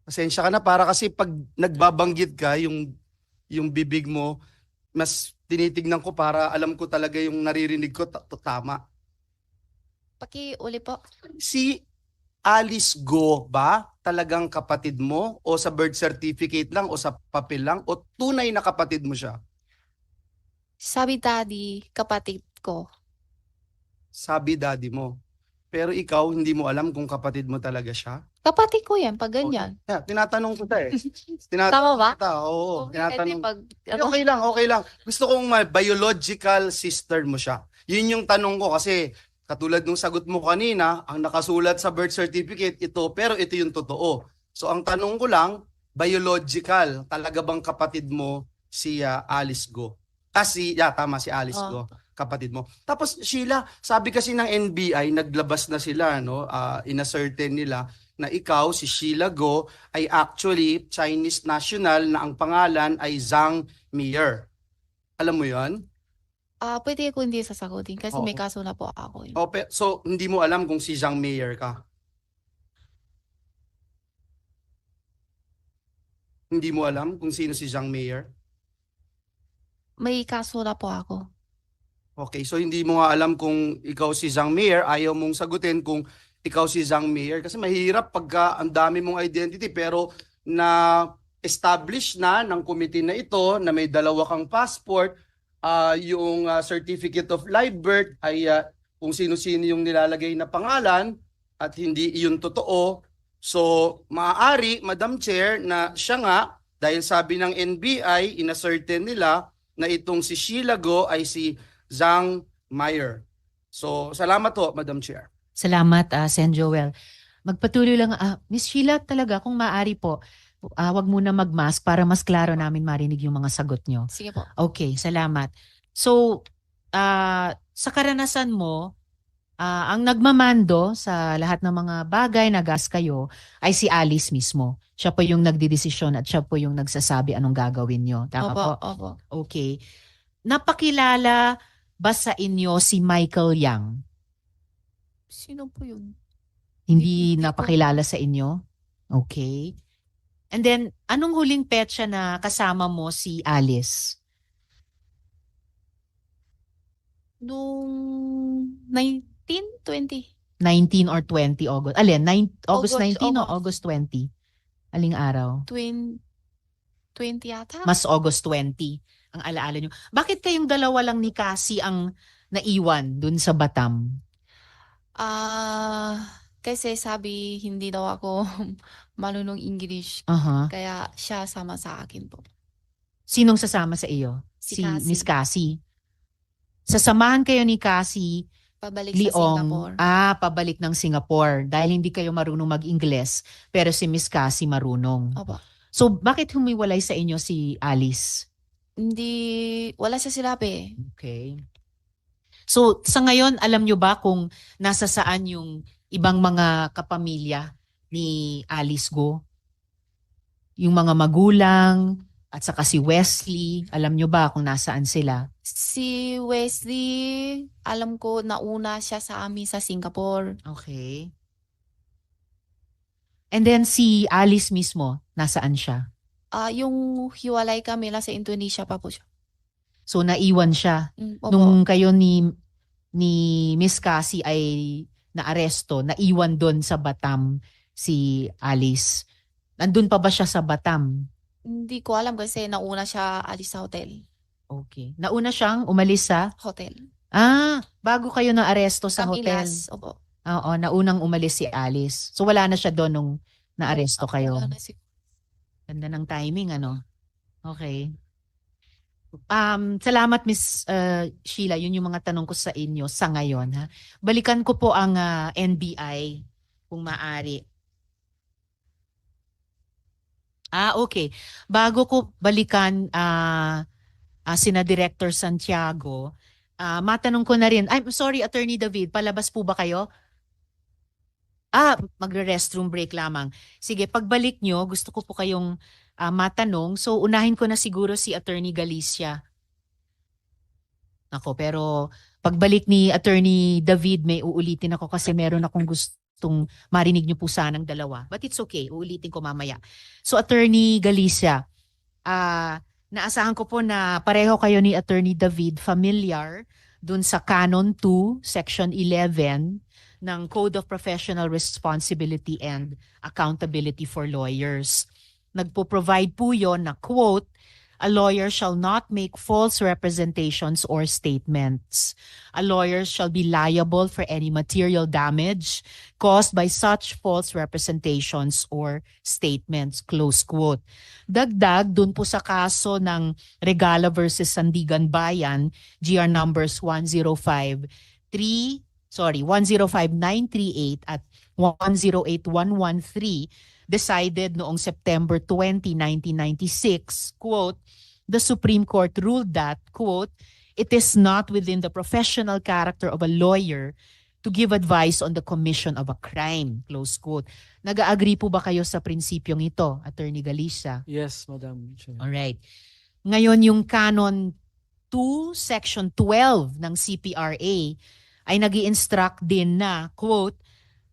pasensya ka na para kasi pag nagbabanggit ka, yung bibig mo, mas tinitignan ko para alam ko talaga yung naririnig ko tama. Pakiuli po. Si Alice Go ba talagang kapatid mo o sa birth certificate lang o sa papel lang o tunay na kapatid mo siya? Sabi daddy, kapatid ko. Sabi daddy mo. Pero ikaw, hindi mo alam kung kapatid mo talaga siya? Kapatid ko yan, pag ganyan. Yeah, tinatanong ko ta eh. Tama ba? Kita, oo. Okay, eh, di Tinatanong. pag, Okay lang, okay lang. Gusto kong biological sister mo siya. Yun yung tanong ko kasi katulad nung sagot mo kanina, ang nakasulat sa birth certificate ito, pero ito yung totoo. So ang tanong ko lang, biological, talaga bang kapatid mo si Alice Go? Tama, si Alice Oh. Go, kapatid mo. Tapos Sheila, sabi kasi ng NBI, naglabas na sila, no? Inascertain nila na ikaw, si Sheila Go, ay actually Chinese national na ang pangalan ay Zhang Mier. Alam mo yon? pwede ko hindi sasagutin kasi may Oo. kaso na po ako. So, hindi mo alam kung si Zhang Mier ka? Hindi mo alam kung sino si Zhang Mier? May kaso na po ako. Okay, so hindi mo nga alam kung ikaw si Zhang Mier, ayaw mong sagutin kung ikaw si Zhang Mier kasi mahirap pagka ang dami mong identity pero na establish na ng committee na ito na may dalawa kang passport, yung certificate of live birth ay kung sino-sino yung nilalagay na pangalan at hindi iyon totoo. So, maaari, Madam Chair, na siya nga, dahil sabi ng NBI, inascertain nila na itong si Sheila Go ay si Zhang Mier. So, salamat po, Madam Chair. Salamat, Sen Joel. Magpatuloy lang, Miss Sheila, talaga, kung maaari po, wag muna mag-mask para mas klaro namin marinig yung mga sagot nyo. Sige po. Okay, salamat. So, sa karanasan mo, ang nagmamando sa lahat ng mga bagay na gas kayo ay si Alice mismo. Siya po yung nagdidesisyon at siya po yung nagsasabi anong gagawin nyo. Tama Opo, po? opo. Okay. Napakilala ba sa inyo si Michael Yang? Sino po yun? Hindi Hindi ko- napakilala sa inyo? Okay. And then, anong huling petsa na kasama mo si Alice? Nung 19, 20. 19 or 20 August? Alin? August August, 19 o August. August 20? Aling araw? 20 yata. Mas August 20 ang alaala nyo. Bakit kayong dalawa lang ni Cassie ang naiwan dun sa Batam? Kasi sabi hindi daw ako marunong English. Aha. Kaya siya sama sa akin po. Sinong sasama sa iyo? Si Cassie. Miss Cassie. Sasamahan kayo ni Cassie Pabalik sa Singapore. Leong. Pabalik ng Singapore dahil hindi kayo marunong mag-Ingles pero si Miss Cassie marunong. Opo. So bakit humiwalay sa inyo si Alice? Wala siya sinabi. Okay. So sa ngayon, alam nyo ba kung nasa saan yung ibang mga kapamilya ni Alice Go? Yung mga magulang at saka si Wesley, alam nyo ba kung nasaan sila? Si Wesley, alam ko nauna siya sa amin sa Singapore. Okay. And then si Alice mismo, nasaan siya? Yung hiwalay kami, nasa Indonesia pa po siya. So naiwan siya. Opo. Nung kayo ni Miss Cassie ay naaresto, naiwan doon sa Batam si Alice. Nandun pa ba siya sa Batam? Hindi ko alam kasi nauna siya alis sa hotel. Okay. Nauna siyang umalis sa? Hotel. Bago kayo naaresto sa Kami hotel. last. Opo. Oo, naunang umalis si Alice. So wala na siya doon nung naaresto kayo. Wala na Ganda ng timing, ano? Okay. Salamat Miss Sheila, yun yung mga tanong ko sa inyo sa ngayon. Ha? Balikan ko po ang NBI kung maaari. Okay. Bago ko balikan sina Director Santiago, matanong ko na rin. I'm sorry, Attorney David, palabas po ba kayo? Magre-restroom break lamang. Sige, pagbalik nyo, gusto ko po kayong matanong. So, unahin ko na siguro si Attorney Galicia. Pero pagbalik ni Attorney David, may uulitin ako kasi meron akong gustong marinig nyo po sanang dalawa. But it's okay, uulitin ko mamaya. So, Attorney Galicia, naasahan ko po na pareho kayo ni Attorney David familiar dun sa Canon 2, Section 11, ng Code of Professional Responsibility and Accountability for Lawyers. Nagpo-provide po yon na quote, A lawyer shall not make false representations or statements. A lawyer shall be liable for any material damage caused by such false representations or statements, close quote. Dagdag dun po sa kaso ng Regala versus Sandigan Bayan, GR numbers 105938 at 108113, decided noong September 20, 1996, quote, the Supreme Court ruled that, quote, it is not within the professional character of a lawyer to give advice on the commission of a crime, close quote. Nag-agree po ba kayo sa prinsipyong ito, Attorney Galicia? Yes, Madam Chair. Alright. Ngayon yung Canon 2, Section 12 ng CPRA ay nag-i-instruct din na, quote,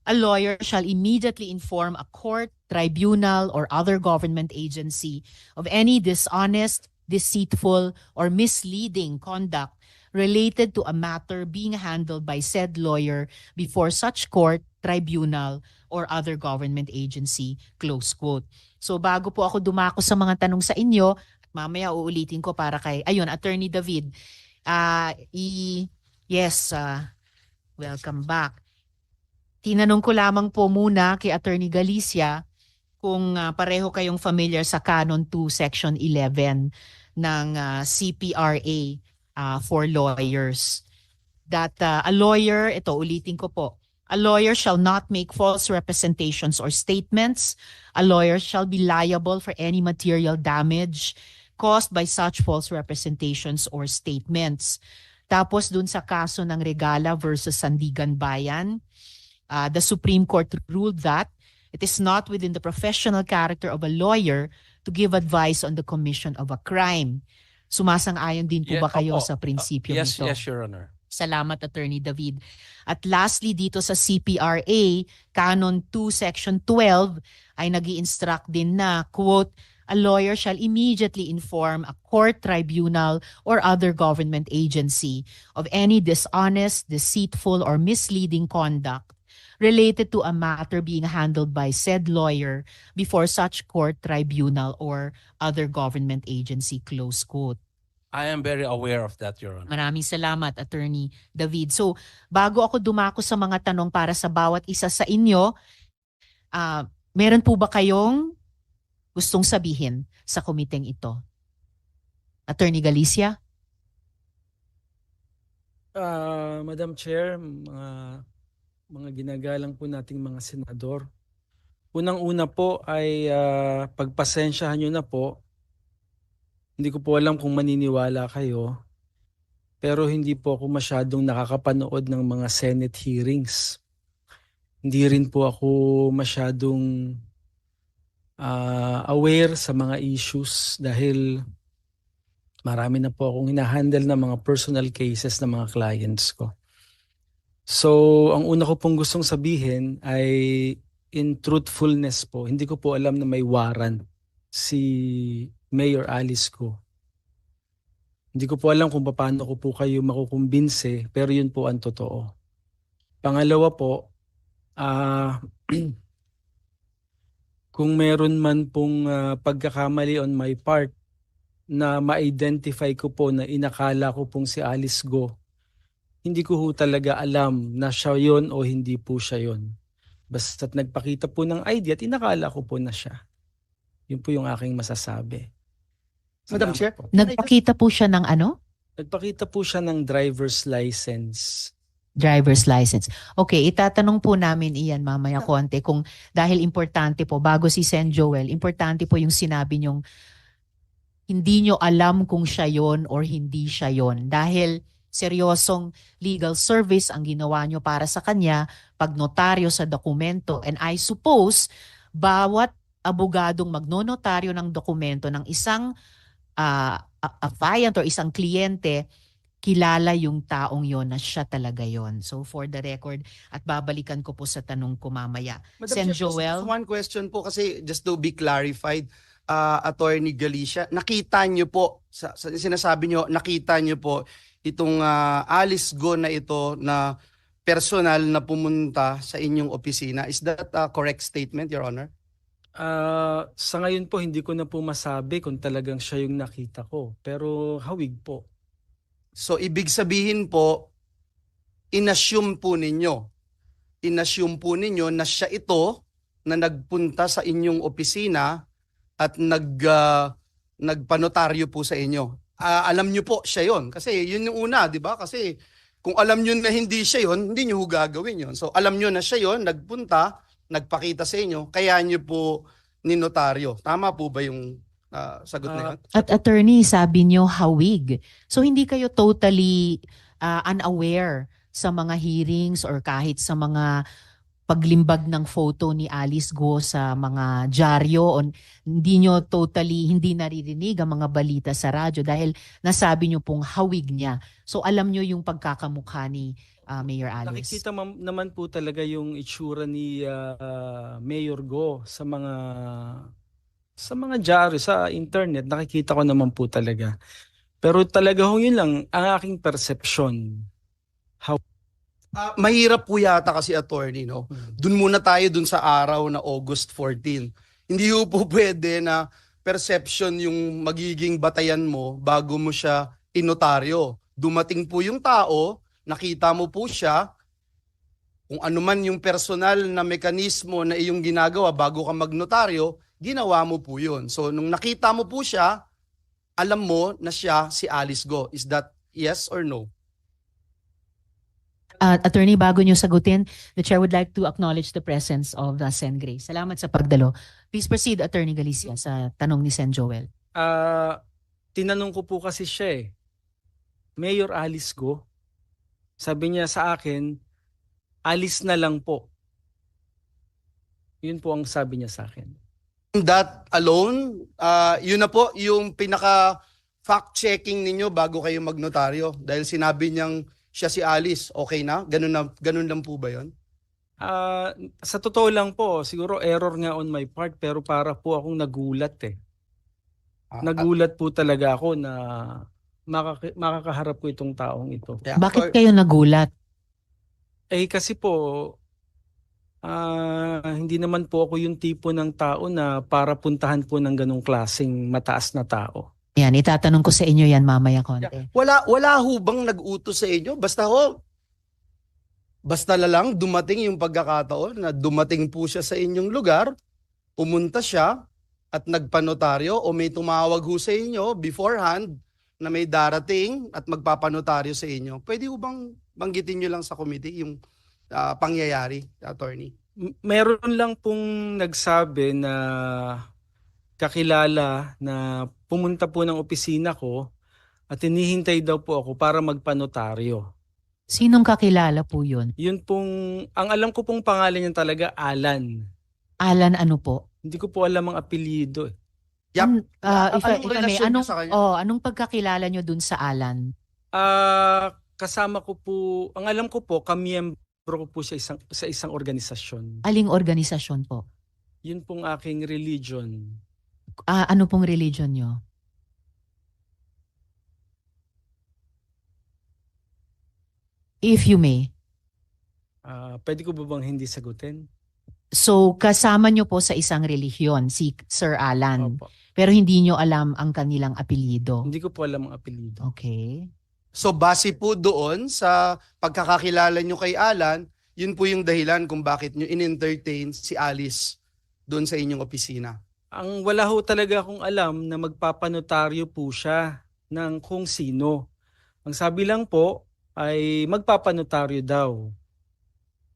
a lawyer shall immediately inform a court, tribunal, or other government agency of any dishonest, deceitful, or misleading conduct related to a matter being handled by said lawyer before such court, tribunal, or other government agency, close quote. So bago po ako dumako sa mga tanong sa inyo, at mamaya uulitin ko para kay, ayun, Attorney David, welcome back. Tinanong ko lamang po muna kay Attorney Galicia kung pareho kayong familiar sa Canon 2 Section 11 ng CPRA for lawyers. That a lawyer, ito ulitin ko po, a lawyer shall not make false representations or statements. A lawyer shall be liable for any material damage caused by such false representations or statements. Tapos dun sa kaso ng Regala versus Sandigan Bayan, the Supreme Court ruled that it is not within the professional character of a lawyer to give advice on the commission of a crime. Sumasang-ayon din po ba kayo sa prinsipyo Yes, nito? yes, Your Honor. Salamat, Attorney David. At lastly, dito sa CPRA, Canon 2, Section 12, ay nag-i-instruct din na, quote, a lawyer shall immediately inform a court, tribunal, or other government agency of any dishonest, deceitful, or misleading conduct related to a matter being handled by said lawyer before such court, tribunal, or other government agency, close quote. I am very aware of that, Your Honor. Maraming salamat, Attorney David. So, bago ako dumako sa mga tanong para sa bawat isa sa inyo, meron po ba kayong gustong sabihin sa komiteng ito? Attorney Galicia? Madam Chair, mga ginagalang po nating mga senador. Unang-una po ay pagpasensyahan nyo na po. Hindi ko po alam kung maniniwala kayo, pero hindi po ako masyadong nakakapanood ng mga Senate hearings. Hindi rin po ako masyadong aware sa mga issues dahil marami na po akong hinahandle na mga personal cases ng mga clients ko. So, ang una ko pong gustong sabihin ay in truthfulness po, hindi ko po alam na may warrant si Mayor Alice Go. Hindi ko po alam kung paano ko po kayo makukumbinse, pero yun po ang totoo. Pangalawa po, kung meron man pong pagkakamali on my part na ma-identify ko po na inakala ko pong si Alice Go, hindi ko ho talaga alam na siya yon o hindi po siya yon. Basta't nagpakita po ng ID at inakala ko po na siya. Yun po yung aking masasabi. Madam Salamat Chair? po. Nagpakita po siya ng ano? Nagpakita po siya ng driver's license. Driver's license. Okay, itatanong po namin iyan mamaya konti kung dahil importante po, bago si Sen Joel, importante po yung sinabi niyong hindi nyo alam kung siya yon or hindi siya yon. Dahil seryosong legal service ang ginawa nyo para sa kanya, pagnotaryo sa dokumento. And I suppose, bawat abogadong magnonotaryo ng dokumento ng isang affiant or isang kliyente, kilala yung taong yon na siya talaga yon. So for the record, at babalikan ko po sa tanong ko mamaya. Sen Chair, Joel? just one question po kasi just to be clarified, Attorney Galicia, nakita niyo po, sa sinasabi niyo, nakita niyo po itong Alice Go na ito na personal na pumunta sa inyong opisina. Is that a correct statement, Your Honor? Sa ngayon po, hindi ko na po masabi kung talagang siya yung nakita ko. Pero hawig po. So ibig sabihin po, inassume po ninyo. Inassume po ninyo na siya ito na nagpunta sa inyong opisina at nagpanotaryo po sa inyo. Alam nyo po siya yon. Kasi yun yung una, di ba? Kasi kung alam nyo na hindi siya yon, hindi nyo gagawin yon. So alam nyo na siya yon, nagpunta, nagpakita sa inyo, kaya nyo po ninotaryo. Tama po ba yung sagot na yun? At attorney, sabi nyo hawig. So hindi kayo totally unaware sa mga hearings or kahit sa mga paglimbag ng photo ni Alice Go sa mga dyaryo o hindi nyo totally hindi naririnig ang mga balita sa radyo dahil nasabi nyo pong hawig niya. So alam nyo yung pagkakamukha ni Mayor Alice. Nakikita naman po talaga yung itsura ni Mayor Go sa mga dyaryo, sa internet. Nakikita ko naman po talaga. Pero talaga yun lang ang aking perception. Mahirap po yata kasi, attorney, no? Dun muna tayo dun sa araw na August 14. Hindi po pwede na perception yung magiging batayan mo bago mo siya inotaryo. Dumating po yung tao, nakita mo po siya, kung ano man yung personal na mekanismo na iyong ginagawa bago ka magnotaryo, ginawa mo po yun. So nung nakita mo po siya, alam mo na siya si Alice Go. Is that yes or no? Attorney, bago nyo sagutin, the Chair would like to acknowledge the presence of Sen. Grace. Salamat sa pagdalo. Please proceed, Attorney Galicia, sa tanong ni Sen. Joel. Tinanong ko po kasi siya Mayor Alice Go. Sabi niya sa akin, Alice na lang po. Yun po ang sabi niya sa akin. That alone, yun na po yung pinaka fact-checking ninyo bago kayo magnotaryo. Dahil sinabi niyang siya si Alice, okay na? Ganun lang po ba yun? Sa totoo lang po, siguro error nga on my part, pero para po akong nagulat Nagulat po talaga ako na makakaharap ko itong taong ito. Bakit kayo nagulat? Kasi po, hindi naman po ako yung tipo ng tao na para puntahan po ng ganong klaseng mataas na tao. Yan, itatanong ko sa inyo yan mamaya konti. Wala ho bang nag-utos sa inyo? Basta na lang dumating yung pagkakataon na dumating po siya sa inyong lugar, pumunta siya at nagpanotaryo o may tumawag ho sa inyo beforehand na may darating at magpapanotaryo sa inyo. Pwede ho bang banggitin nyo lang sa committee yung pangyayari, attorney? Meron lang pong nagsabi na kakilala na pumunta po ng opisina ko at hinihintay daw po ako para magpanotaryo. Sinong kakilala po yun? Yun pong, ang alam ko pong pangalan niya talaga, Alan. Alan ano po? Hindi ko po alam ang apelyido. Yap. If I may, relasyon niyo sa kanya? anong pagkakilala nyo dun sa Alan? Kasama ko po, ang alam ko po, kamiyembro ko po sa isang organisasyon. Aling organisasyon po? Yun pong aking religion. Ano pong religion nyo? If you may. Pwede ko ba bang hindi sagutin? So, kasama nyo po sa isang relihiyon, si Sir Alan. Opo. Pero hindi nyo alam ang kanilang apelyido. Hindi ko po alam ang apelyido. Okay. So base po doon sa pagkakakilala nyo kay Alan, yun po yung dahilan kung bakit nyo in-entertain si Alice doon sa inyong opisina. Ang wala ho talaga akong alam na magpapanotaryo po siya ng kung sino. Ang sabi lang po ay magpapanotaryo daw.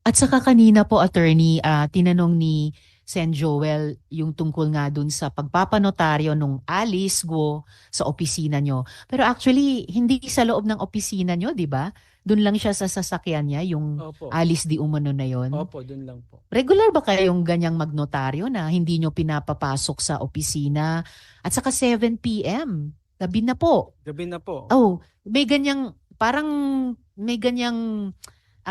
At saka kanina po, attorney, tinanong ni Sen. Joel yung tungkol nga dun sa pagpapanotaryo nung Alice Go sa opisina nyo. Pero actually, hindi sa loob ng opisina nyo, di ba? Doon lang siya sa sasakyan niya, yung Opo. Alice di umano na yon. Opo, dun lang po. Regular ba kayong ganyang magnotaryo na hindi nyo pinapapasok sa opisina? At saka 7 p.m. Gabi na po. Gabi na po. Oh, may ganyang, parang may ganyang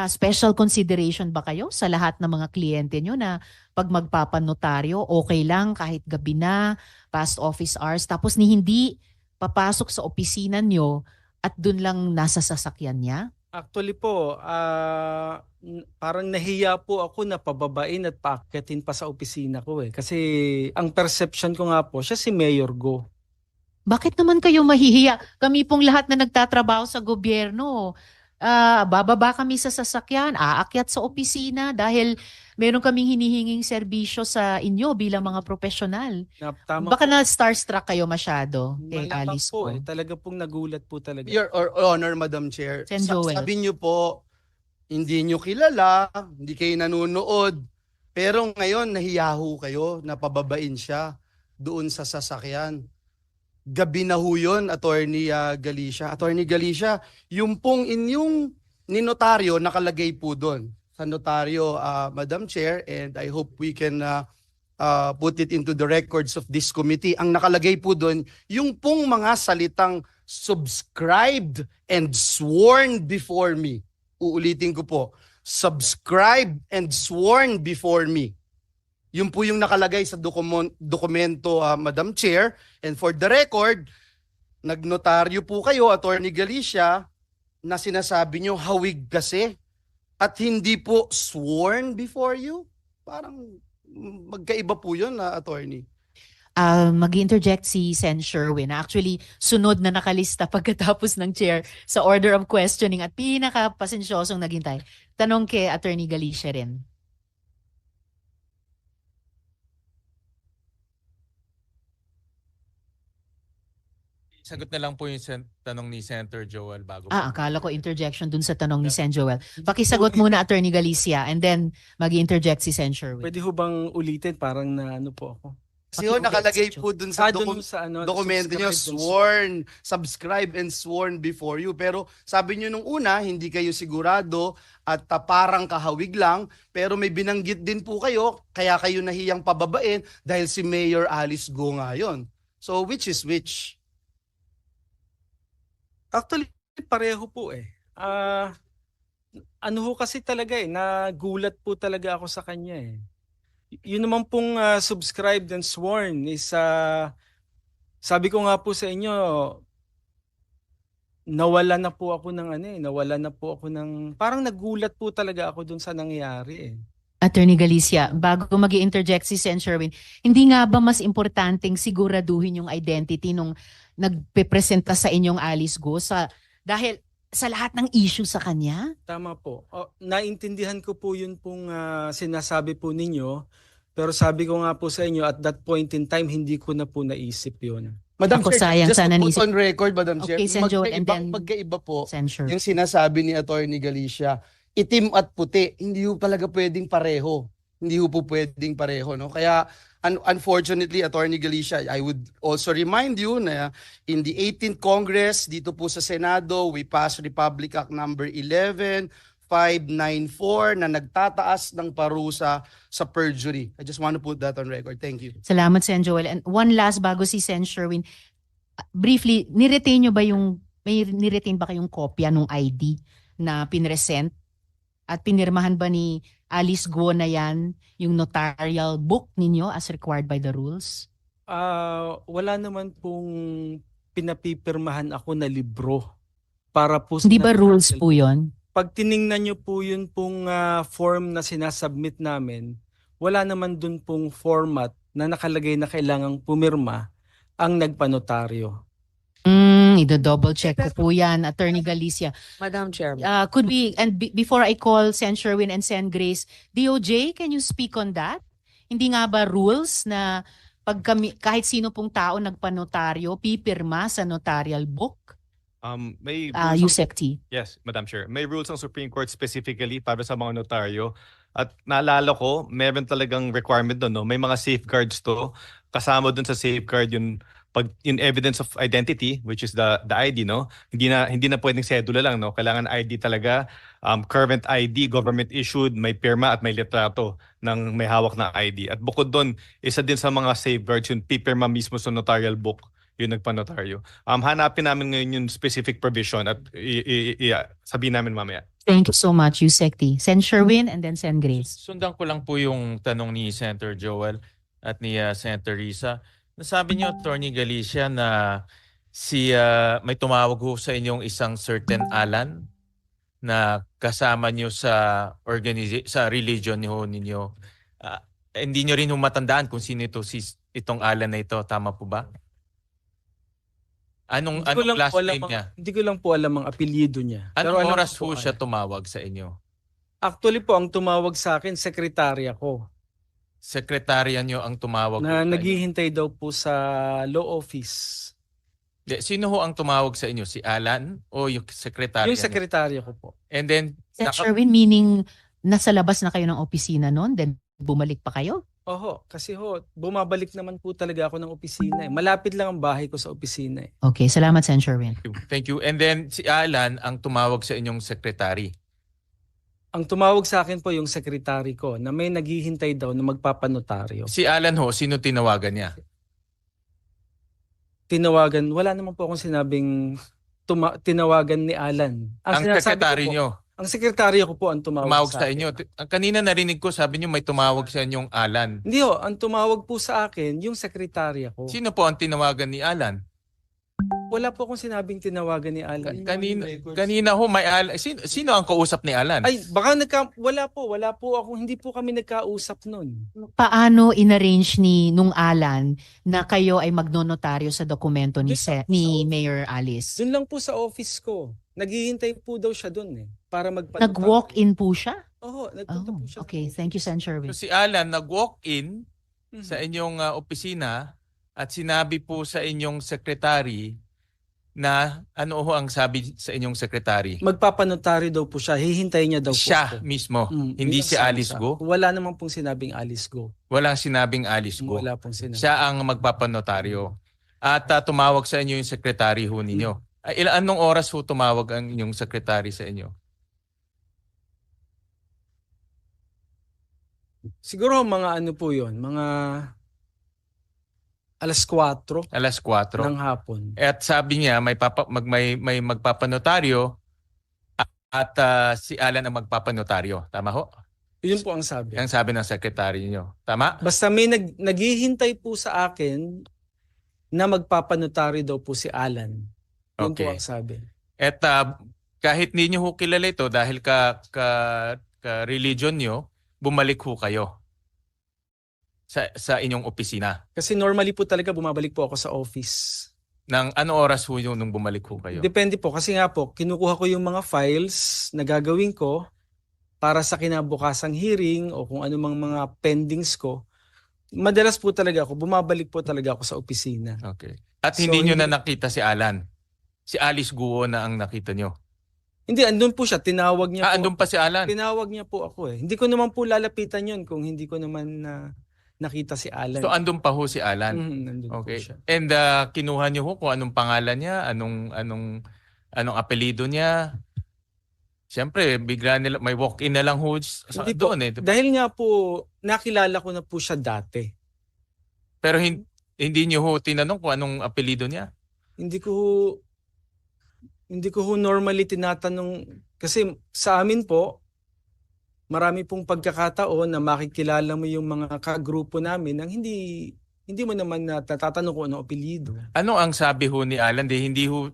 special consideration ba kayo sa lahat ng mga kliyente nyo na pag magpapanotaryo, okay lang kahit gabi na, past office hours, tapos hindi papasok sa opisina nyo at dun lang nasa sasakyan niya? Actually po, parang nahiya po ako na pababain at paakyatin pa sa opisina ko eh. Kasi ang perception ko nga po, siya si Mayor Go. Bakit naman kayo mahihiya? Kami pong lahat na nagtatrabaho sa gobyerno, bababa kami sa sasakyan, aakyat sa opisina dahil meron kaming hinihinging serbisyo sa inyo bilang mga profesional. Na, tama Baka po, na starstruck kayo masyado kay malamang Alice po po. eh. Talaga pong nagulat po talaga. Your Honor, Madam Chair, Sen. Joel. sabi niyo po, hindi niyo kilala, hindi kayo nanonood, pero ngayon nahiyaho kayo na pababain siya doon sa sasakyan. Gabi na ho yun, Attorney Galicia. Attorney Galicia, yung pong inyong ninotaryo nakalagay po doon sa notaryo, Madam Chair, and I hope we can put it into the records of this committee. Ang nakalagay po doon, yung pong mga salitang subscribed and sworn before me. Uulitin ko po, subscribed and sworn before me. Yun po yung nakalagay sa dokumento, Madam Chair. And for the record, nagnotaryo po kayo, Attorney Galicia, na sinasabi nyo hawig kasi at hindi po sworn before you. Parang magkaiba po yun, Attorney. Mag-interject si Sen. Sherwin. Actually, sunod na nakalista pagkatapos ng chair sa order of questioning at pinaka-pasensyosong naghintay. Tanong kay Attorney Galicia rin. Sagot na lang po yung tanong ni Senator Joel bago. Akala ko interjection dun sa tanong ni Sen. Joel. Pakisagot muna, Attorney Galicia, and then mag-interject si Sen. Sherwin. Pwede ho bang ulitin? Parang na ano po ako. Kasi yun, nakalagay po dun sa Doon sa ano, dokumento nyo, subscribe and sworn before you. Pero sabi nyo nung una, hindi kayo sigurado at parang kahawig lang. Pero may binanggit din po kayo, kaya kayo nahiyang pababain dahil si Mayor Alice Go nga yun. So which is which? Actually, pareho po eh. Ano ho kasi talaga eh, nagulat po talaga ako sa kanya eh. Yun naman pong subscribed and sworn is, sabi ko nga po sa inyo, nawala na po ako ng parang nagulat po talaga ako dun sa nangyari eh. Attorney Galicia, bago mag-interject si Sen. Sherwin, hindi nga ba mas importanteng siguraduhin yung identity nung nagpe-presenta sa inyong Alice Go dahil sa lahat ng issue sa kanya? Tama po. Naintindihan ko po yun pong sinasabi po ninyo. Pero sabi ko nga po sa inyo, at that point in time, hindi ko na po naisip yun. Madam Ako, Chair, sayang, just sana to put naisip- on record, Madam Chair, Okay, Sen. Joel, and then magkaiba po Sen. Sherwin. yung sinasabi ni Attorney Galicia. Itim at puti, hindi ho talaga pwedeng pareho. Hindi ho po pwedeng pareho, no? Kaya unfortunately, Attorney Galicia, I would also remind you na in the 18th Congress dito po sa Senado, we passed Republic Act number 11594 na nagtataas ng parusa sa perjury. I just want to put that on record. Thank you. Salamat, Sen. Joel. And one last bago si Sen. Sherwin, briefly, niretain nyo ba may niretain ba kayong kopya ng ID na pinresent? At pinirmahan ba ni Alice Go na yan yung notarial book ninyo as required by the rules? Wala naman pong pinapipirmahan ako na libro para po Hindi ba rules po yun? Pag tiningnan nyo po yun pong form na sinasubmit namin, wala naman dun pong format na nakalagay na kailangang pumirma ang nagpanotaryo. Ido-double check ko po yan, Attorney Galicia. Madam Chairman. Could we, and before I call Sen. Sherwin and Sen. Grace, DOJ, can you speak on that? Hindi nga ba rules na pag kahit sino pong tao nagpanotaryo, pipirma sa notarial book? May rules Yusek T. Yes, Madam Chair. May rules ng Supreme Court specifically para sa mga notaryo. At naalala ko, meron talagang requirement doon, no? May mga safeguards to. Kasama doon sa safeguard yung evidence of identity, which is the ID, no? Hindi na pwedeng sedula lang, no? Kailangan ID talaga, current ID, government issued, may pirma at may litrato ng may hawak na ID. At bukod doon, isa din sa mga safeguards yung pipirma mismo sa notarial book, yung nagpanotaryo. Hanapin namin ngayon yung specific provision at sabihin namin mamaya. Thank you so much, Yusek T. Sen. Sherwin and then Sen. Grace. Sundan ko lang po yung tanong ni Senator Joel at ni Senator Risa. Nasabi niyo, Attorney Galicia, na may tumawag ho sa inyong isang certain Alan na kasama nyo sa sa religion niyo ninyo. Hindi nyo rin matandaan kung sino itong Alan na ito. Tama po ba? Anong last name niya? Hindi ko lang po alam ang apelyido niya. Pero Anong alam oras ko po siya tumawag sa inyo? Actually po, ang tumawag sa akin, sekretarya ko. Sekretarya nyo ang tumawag po sa Na inyo? naghihintay daw po sa law office. Sino ho ang tumawag sa inyo? Si Alan o yung sekretarya Yung niyo? sekretarya ko po. And then, Sen. Sherwin, meaning nasa labas na kayo ng opisina noon, then bumalik pa kayo? Oho, kasi bumabalik naman po talaga ako ng opisina. Malapit lang ang bahay ko sa opisina. Okay, salamat, Sen. Sherwin. thank you. And then, si Alan ang tumawag sa inyong sekretary. Ang tumawag sa akin po yung sekretary ko na may naghihintay daw na magpapanotaryo. Si Alan ho, sino tinawagan niya? Tinawagan, wala naman po akong sinabing tinawagan ni Alan. Ang sinasabi sekretary ko po, niyo. ang sekretarya ko po ang tumawag Sa akin. inyo. Kanina narinig ko, sabi niyo may tumawag sa inyong Alan. Hindi ho, ang tumawag po sa akin yung sekretarya ko. Sino po ang tinawagan ni Alan? Wala po akong sinabing tinawagan ni Alan. Kanina ho may Alan. Sino ang kausap ni Alan? Ay, baka wala po ako, hindi po kami nagkausap noon. Paano inarrange nung Alan na kayo ay magnonotaryo sa dokumento ni Mayor Alice? Doon lang po sa office ko. Naghihintay po daw siya doon para magpanotaryo. Nag-walk-in po siya? Oo, nagpunta po siya. Okay, thank you, Sen. Sherwin. So si Alan nag-walk-in Mhm. sa inyong opisina at sinabi po sa inyong secretary na ano ho ang sabi sa inyong secretary? Magpapanotaryo daw po siya. Hihintay niya daw po Siya ako. mismo, Mm, hindi yun ang si sabi Alice sa Go? akin. Wala naman pong sinabing Alice Go. Walang sinabing Alice Go. Wala pong sinabi. Siya ang magpapanotaryo. At tumawag sa inyo yung secretary ho ninyo. Anong oras ho tumawag ang inyong secretary sa inyo? Siguro mga ano po yun, mga alas 4 Alas 4. ng hapon. At sabi niya may magpapanotaryo at si Alan ang magpapanotaryo. Tama ho? Yun po ang sabi. Ang sabi ng secretary niyo. Tama? Basta may naghihintay po sa akin na magpapanotaryo daw po si Alan. Yun po Okay. ang sabi. At kahit hindi niyo ho kilala ito dahil ka religion niyo, bumalik ho kayo sa inyong opisina. Kasi normally po talaga bumabalik po ako sa office. Nang ano oras ho yun nung bumalik ho kayo? Depende po kasi nga po, kinukuha ko yung mga files na gagawin ko para sa kinabukasang hearing o kung anumang mga pendings ko. Madalas po talaga ako, bumabalik po talaga ako sa opisina. Okay. At So, hindi niyo na hindi- nakita si Alan. Si Alice Guo na ang nakita niyo. Hindi, andun po siya, tinawag niya po. Andun pa si Alan. Tinawag niya po ako Hindi ko naman po lalapitan yun kung hindi ko naman nakita si Alan. So andun pa ho si Alan. Nandun po Okay. siya. And kinuha niyo ho kung anong pangalan niya, anong apelyido niya. Siyempre, bigla nila may walk-in na lang ho Hindi po. doon eh. Dahil nga po, nakilala ko na po siya dati. Pero hindi niyo ho tinanong kung anong apelyido niya. Hindi ko normally tinatanong kasi sa amin po marami pong pagkakataon na makikilala mo yung mga kagrupo namin nang hindi mo naman natatanong kung ano apelyido. Ano ang sabi ho ni Alan?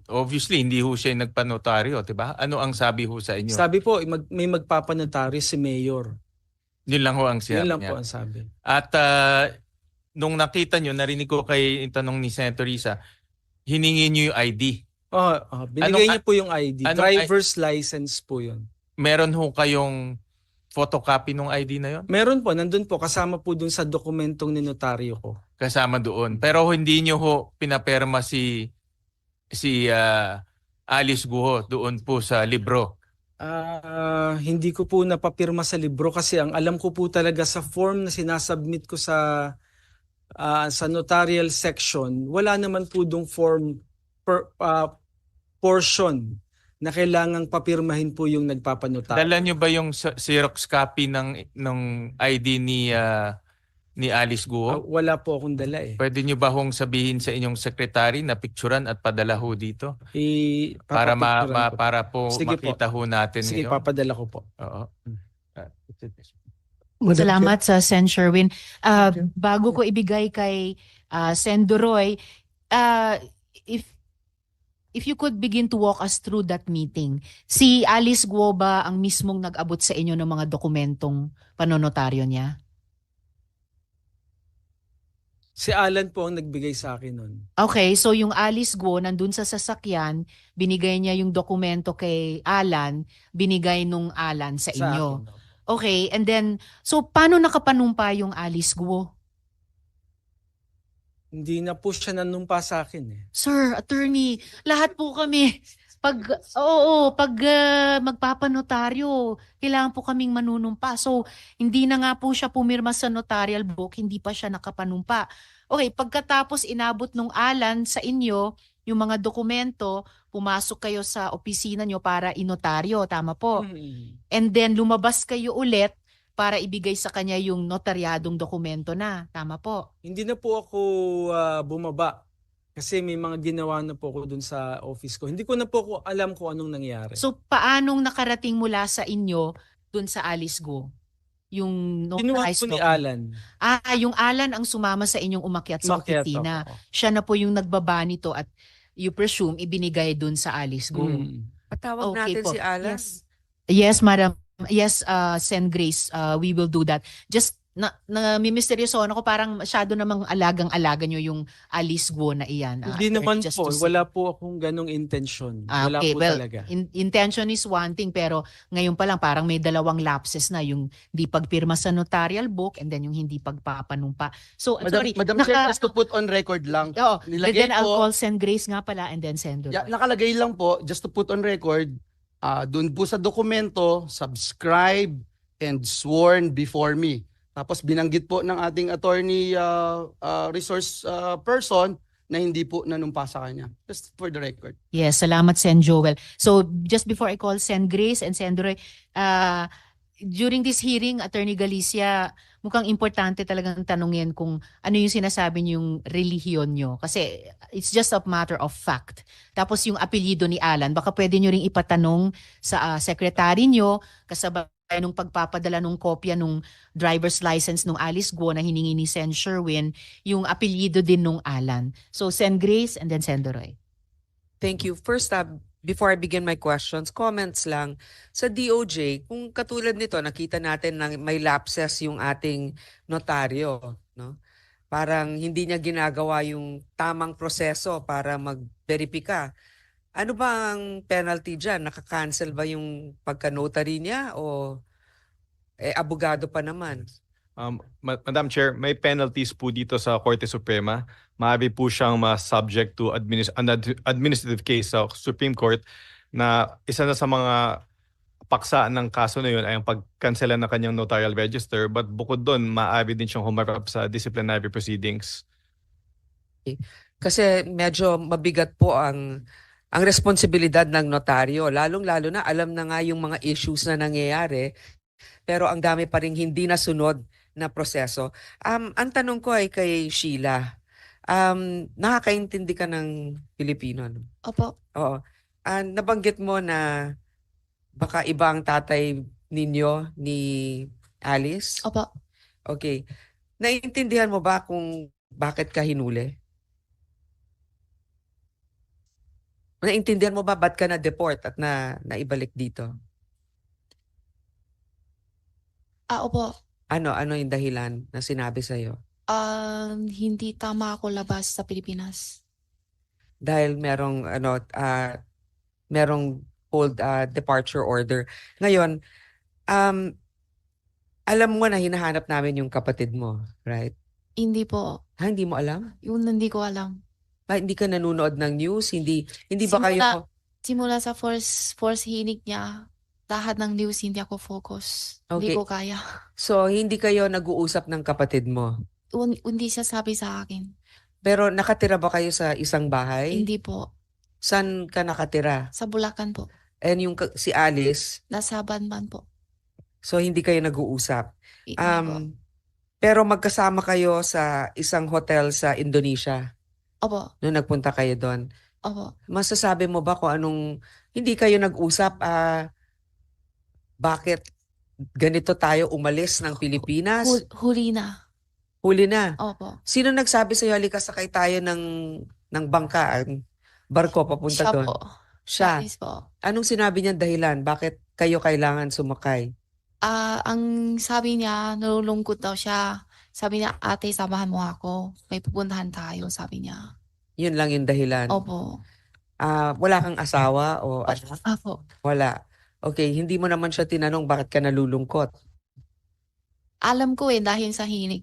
Obviously, hindi ho siya yung nagpanotaryo, di ba? Ano ang sabi ho sa inyo? Sabi po may magpapanotaryo si Mayor. Yun lang ho ang Yun sinabi lang niya. po ang sabi. At nung nakita nyo, narinig ko kay tanong ni Senator Risa, hiningi nyo yung ID. Binigay niya po yung ID. anong Driver's license po yun. Meron ho kayong photocopy ng ID na yon? Meron po, nandun po, kasama po dun sa dokumentong ninotaryo ko. Kasama doon. Pero hindi nyo ho pinaperma si Alice Guo doon po sa libro. Hindi ko po napapirma sa libro kasi ang alam ko po talaga sa form na sinasubmit ko sa notarial section, wala naman po dong form portion na kailangang papirmahin po yung nagpapanotaryo. Dala nyo ba yung Xerox copy ng ID ni Alice Guo? Wala po akong dala eh. Pwede nyo ba hong sabihin sa inyong secretary na picturean at padala ho dito? Para Papapicturean ko. para po Sige po. makita ho natin Sige, ngayon. papadala ko po. Oo. Salamat sa Sen. Sherwin. Bago ko ibigay kay Sen. Duroy, if you could begin to walk us through that meeting. Si Alice Guo ba ang mismong nag-abot sa inyo ng mga dokumentong panonotaryo niya? Si Alan po ang nagbigay sa akin nun. Okay, so yung Alice Guo nandun sa sasakyan, binigay niya yung dokumento kay Alan, binigay nung Alan sa inyo. akin. Okay, and then, so paano nakapanumpa yung Alice Guo? Hindi na po siya nanumpa sa akin eh. Sir, attorney, lahat po kami, pag magpapanotaryo, kailangan po kaming manunumpa. So, hindi na nga po siya pumirma sa notarial book, hindi pa siya nakapanumpa. Okay, pagkatapos inabot nung Alan sa inyo, yung mga dokumento, pumasok kayo sa opisina nyo para inotaryo, tama po? And then lumabas kayo ulit para ibigay sa kanya yung notaryadong dokumento na, tama po? Hindi na po ako bumaba kasi may mga ginawa na po ako dun sa office ko. Hindi ko na po ako alam kung anong nangyari. So, paanong nakarating mula sa inyo dun sa Alice Go? Yung Kinuha notarized po ni document. Alan. Yung Alan ang sumama sa inyong umakyat sa Umakyat opisina. ako. Siya na po yung nagbaba nito at you presume ibinigay dun sa Alice Go. Patawag Okay natin po. si Alan. Yes, madam. Yes, Sen Grace, we will do that. Just misteryoso ako, parang masyado namang alagang-alaga nyo yung Alice Guo na iyan. Hindi naman just po. to see. Wala po akong ganong intention. Wala Okay, po well, talaga. intention is one thing, pero ngayon pa lang parang may dalawang lapses na, yung di pagpirma sa notarial book and then yung hindi pagpapanumpa. So, sorry. Madam Chair, just to put on record lang. Oo, Nilagay then I'll po- call Sen Grace nga pala and then Sen Duroy. Nakalagay lang po, just to put on record, doon po sa dokumento, subscribe and sworn before me. Tapos binanggit po ng ating attorney resource person na hindi po nanumpa sa kanya. Just for the record. Yes, salamat Sen Joel. So just before I call Sen Grace and Sen Duroy, during this hearing, Attorney Galicia, mukhang importante talagang tanungin kung ano yung sinasabi niyong relihiyon nyo. Kasi it's just a matter of fact. Tapos yung apelyido ni Alan, baka pwede nyo ring ipatanong sa secretary nyo kasabay nung pagpapadala nung kopya nung driver's license nung Alice Guo na hiningi ni Sen Sherwin, yung apelyido din nung Alan. So Sen Grace and then Sen Duroy. Thank you. First up, before I begin my questions, comments lang. Sa DOJ, kung katulad nito, nakita natin na may lapses yung ating notaryo, no? Parang hindi niya ginagawa yung tamang proseso para mag-verifika. Ano ba ang penalty dyan? Nakaka-cancel ba yung pagka-notary niya o abogado pa naman? Madam Chair, may penalties po dito sa Korte Suprema. Maaari po siyang ma-subject to administrative case sa Supreme Court na isa na sa mga paksa ng kaso na yun ay ang pagkansela ng kanyang notarial register. But bukod doon, maaari din siyang humarap sa disciplinary proceedings. Kasi medyo mabigat po ang responsibilidad ng notaryo. Lalong-lalo na alam na nga yung mga issues na nangyayari, pero ang dami pa rin hindi nasunod na proseso. Ang tanong ko ay kay Sheila. Nakakaintindi ka ng Pilipino, no? Opo. Oo. Nabanggit mo na baka iba ang tatay ninyo ni Alice? Opo. Okay. Naiintindihan mo ba kung bakit ka hinuli? Naiintindihan mo ba ba't ka na-deport at naibalik dito? Opo. Ano yung dahilan na sinabi sa'yo? Hindi tama ako labas sa Pilipinas. Dahil merong hold departure order. Ngayon, alam mo na hinahanap namin yung kapatid mo, right? Hindi po. Hindi mo alam? Yun hindi ko alam. Hindi ka nanonood ng news? Hindi ba kayo... Simula sa first hinig niya, lahat ng news hindi ako focus. Hindi Okay. ko kaya. So, hindi kayo nag-uusap ng kapatid mo? Hindi siya sabi sa akin. Pero nakatira ba kayo sa isang bahay? Hindi po. Saan ka nakatira? Sa Bulacan po. And yung si Alice, Nasa Banban po. so hindi kayo nag-uusap. Hindi po. Pero magkasama kayo sa isang hotel sa Indonesia Opo. nung nagpunta kayo doon. Opo. Masasabi mo ba kung anong hindi kayo nag-usap? Bakit ganito tayo umalis ng Pilipinas? Huli na. Huli na. Opo. Sino nagsabi sa iyo, halika sakay tayo ng bangka? barko papunta Siya doon? po. Siya. Chinese po. Anong sinabi niya dahilan? Bakit kayo kailangan sumakay? Ang sabi niya, nalulungkot daw siya. Sabi niya, ate, samahan mo ako. May pupuntahan tayo, sabi niya. Yun lang yung dahilan. Opo. Wala kang asawa o anak? Opo. Wala. Okay, hindi mo naman siya tinanong bakit ka nalulungkot. Alam ko dahil sa hinig.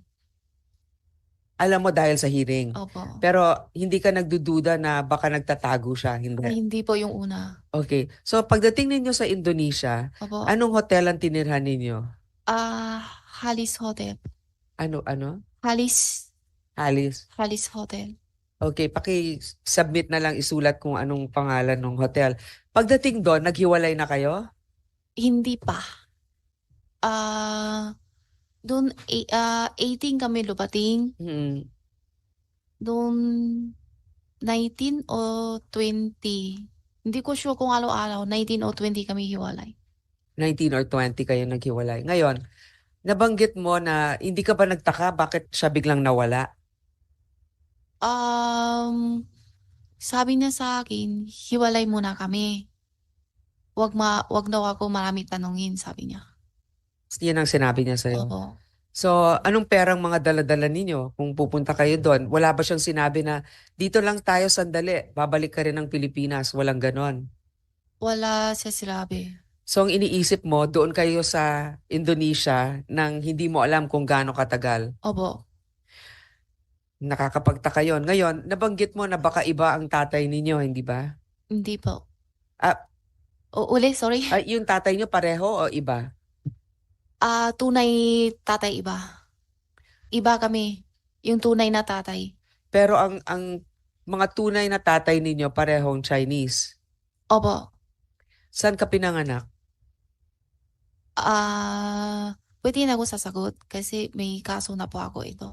Alam mo dahil sa hearing. Opo. Pero hindi ka nagdududa na baka nagtatago siya. Ay, Hindi. hindi po yung una. Okay. So pagdating ninyo sa Indonesia, Opo. anong hotel ang tinirhan ninyo? Halis Hotel. Ano? Halis Alice? Hotel. Okay, paki-submit na lang isulat kung anong pangalan ng hotel. Pagdating doon, naghiwalay na kayo? Hindi pa. Doon 18 kami lupating. Hmm. Doon 19 o 20. Hindi ko sure kung araw-araw. 19 o 20 kami hiwalay. 19 or 20 kayo naghiwalay. Ngayon, nabanggit mo na hindi ka ba nagtaka bakit siya biglang nawala? Sabi niya sa akin, hiwalay muna kami. Wag daw ako marami tanungin, sabi niya. Yan ang sinabi niya sa'yo. Opo. So, anong perang mga dala-dala ninyo kung pupunta kayo doon? Wala ba siyang sinabi na dito lang tayo sandali, babalik ka rin ng Pilipinas? Walang ganon. Wala siya sinabi. So, ang iniisip mo, doon kayo sa Indonesia nang hindi mo alam kung gaano katagal. Opo. Nakakapagtaka yun. Ngayon, nabanggit mo na baka iba ang tatay ninyo, hindi ba? Hindi po. Ah, Sorry. yung tatay niyo pareho o iba? Tunay tatay iba. Iba kami. Yung tunay na tatay. Pero ang mga tunay na tatay ninyo parehong Chinese. Opo. Saan ka pinanganak? Pwede na ako sasagot kasi may kaso na po ako ito.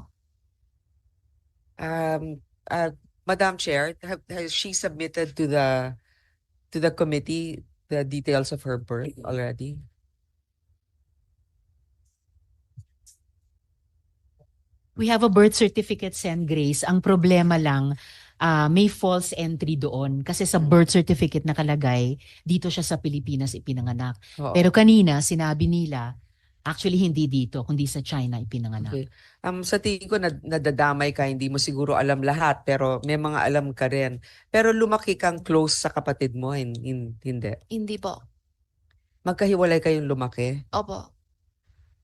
Madam Chair, has she submitted to the committee the details of her birth already? We have a birth certificate, Sen. Grace. Ang problema lang, may false entry doon. Kasi sa birth certificate nakalagay, dito siya sa Pilipinas ipinanganak. Oo. Pero kanina, sinabi nila, actually hindi dito, kundi sa China ipinanganak. Okay. Sa tingin ko nadadamay ka, hindi mo siguro alam lahat, pero may mga alam ka rin. Pero lumaki kang close sa kapatid mo, hindi. Hindi po. Magkahiwalay kayong lumaki. Opo.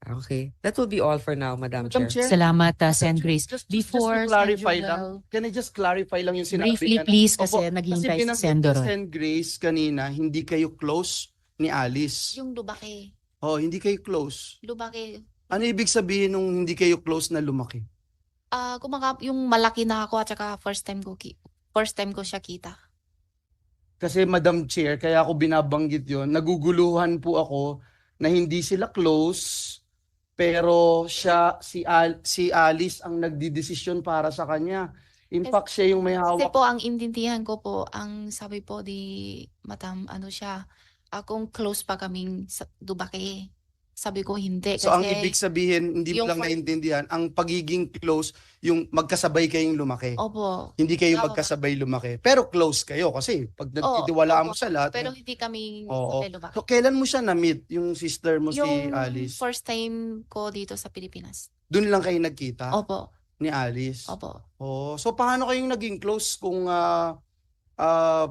Okay. That will be all for now, Madam Madam Chair. Chair, Salamat, Sen. Grace. just Before, to clarify Sen. lang, Joel, can I just clarify lang yung sinabi briefly niya? please, kasi Opo, naghihintay si binanggit Sen. ni Doroy. Sen. Grace kanina, hindi kayo close ni Alice. Yung lubaki. Oh, hindi kayo close. Lubaki. Ano ibig sabihin nung hindi kayo close na lumaki? Yung malaki na ako at saka first time ko siya kita. Kasi Madam Chair, kaya ako binabanggit yon. Naguguluhan po ako na hindi sila close, pero si Alice ang nagdidesisyon para sa kanya. In fact, siya yung may Kasi hawak. po, ang intindihan ko po, ang sabi po madam, akong close pa kaming lubaki. Sabi ko hindi. So ang ibig sabihin, hindi mo yung lang for- naintindihan, ang pagiging close, yung magkasabay kayong lumaki. Opo. Hindi kayo Tama. magkasabay lumaki. Pero close kayo kasi pag Oo, nagtitiwalaan mo opo. sa lahat. Pero hindi kami Oo. lumaki. So kailan mo siya na-meet, yung sister mo si Yung Alice? first time ko dito sa Pilipinas. Doon lang kayo nagkita Opo. ni Alice? Opo. Oh, so paano kayong naging close kung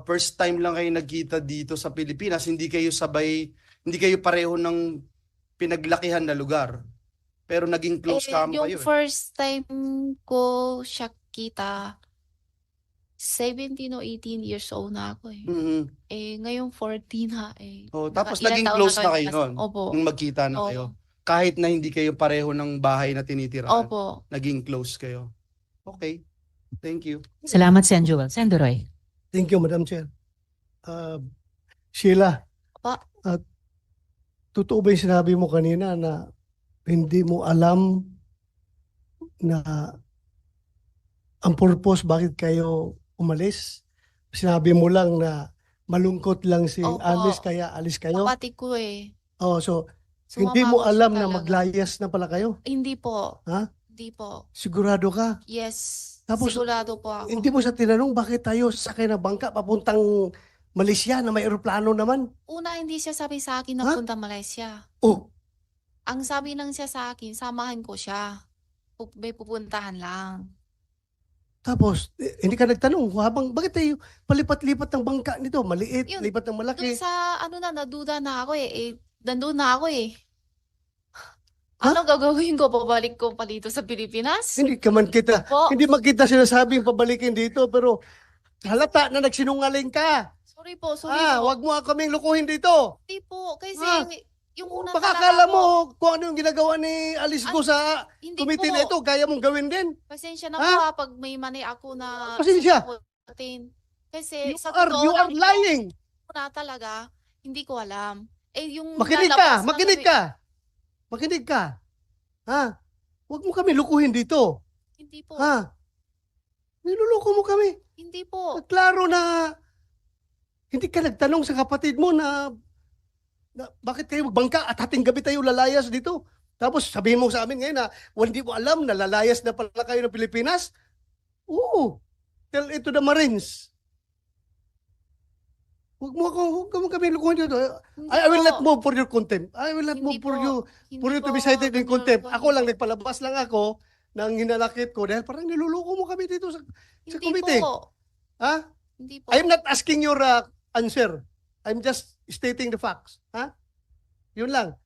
first time lang kayo nagkita dito sa Pilipinas, hindi kayo pareho ng pinaglakihan na lugar. Pero naging close kamo Yung kayo. first time ko siya kita, 17 o 18 years old na ako eh. Mhm. Ngayon 14 ha eh. Oh, tapos Ilang naging taon close na kami kayo kasi- noon. Opo. Nung magkita na Opo. kayo. Kahit na hindi kayo pareho ng bahay na tinitirahan. Opo. Naging close kayo. Okay. Thank you. Salamat, Sen. Joel. Sen. Doroy. Thank you, Madam Chair. Sheila, Pa. totoo ba yung sinabi mo kanina na hindi mo alam na ang purpose bakit kayo umalis? Sinabi mo lang na malungkot lang si Opo. Alice kaya alis kayo? Kapatid ko eh. Oh, so Sumama hindi mo ako siya alam na talaga. maglayas na pala kayo? Hindi po. Ha? Hindi po. Sigurado ka? Yes. Tapos Sigurado po ako. hindi mo sa tinanong bakit tayo sasakay ng bangka papuntang Malaysia na may eroplano naman. Una, hindi siya sabi sa akin na Ha? punta Malaysia. Oh, Ang sabi lang siya sa akin, samahan ko siya. May pupuntahan lang. tapos hindi ka nagtanong bakit tayo palipat-lipat ng bangka nito? Maliit, Yun, lipat ng malaki. Doon sa naduda na ako nandun na ako eh. Ha? Ano gagawin ko? Pabalik ko pa dito sa Pilipinas? Hindi ka man kita, Po. hindi man kita sinasabing pabalikin dito, pero halata na nagsinungaling ka. Sorry po, sorry po. Wag mo kaming lukuhin dito. Hindi po, kasi Ah. yung una Baka talaga akala po, mo kung ano yung ginagawa ni Alice Go sa hindi committee po. na ito, kaya mong gawin din. Pasensya na Ha? po pag may mani ako na Pasensya. sasagutin. Kasi sa You are lang, lying. una talaga, hindi ko alam. Yung Makinig lalabas ka, na makinig gabi- ka. Makinig ka. Ha? Huwag mo kami lukuhin dito. Hindi po, Ha? Niluloko mo kami. hindi po. Klaro na hindi ka nagtanong sa kapatid mo na bakit kayo magbangka at hating gabi tayo lalayas dito. Tapos sabihin mo sa amin ngayon na hindi mo alam na lalayas na pala kayo ng Pilipinas. Oo. Tell it to the Marines. Huwag mo kami lukuhin dito. Hindi I will po. not move for your contempt. I will not Hindi move for po. you Hindi to po be cited in ako contempt. ganun. Ako lang nagpalabas lang ako ng hinalakit ko dahil parang niluloko mo kami dito sa Hindi committee. po. Ha? Hindi po. I'm not asking your answer. I'm just stating the facts. Ha? Yun lang.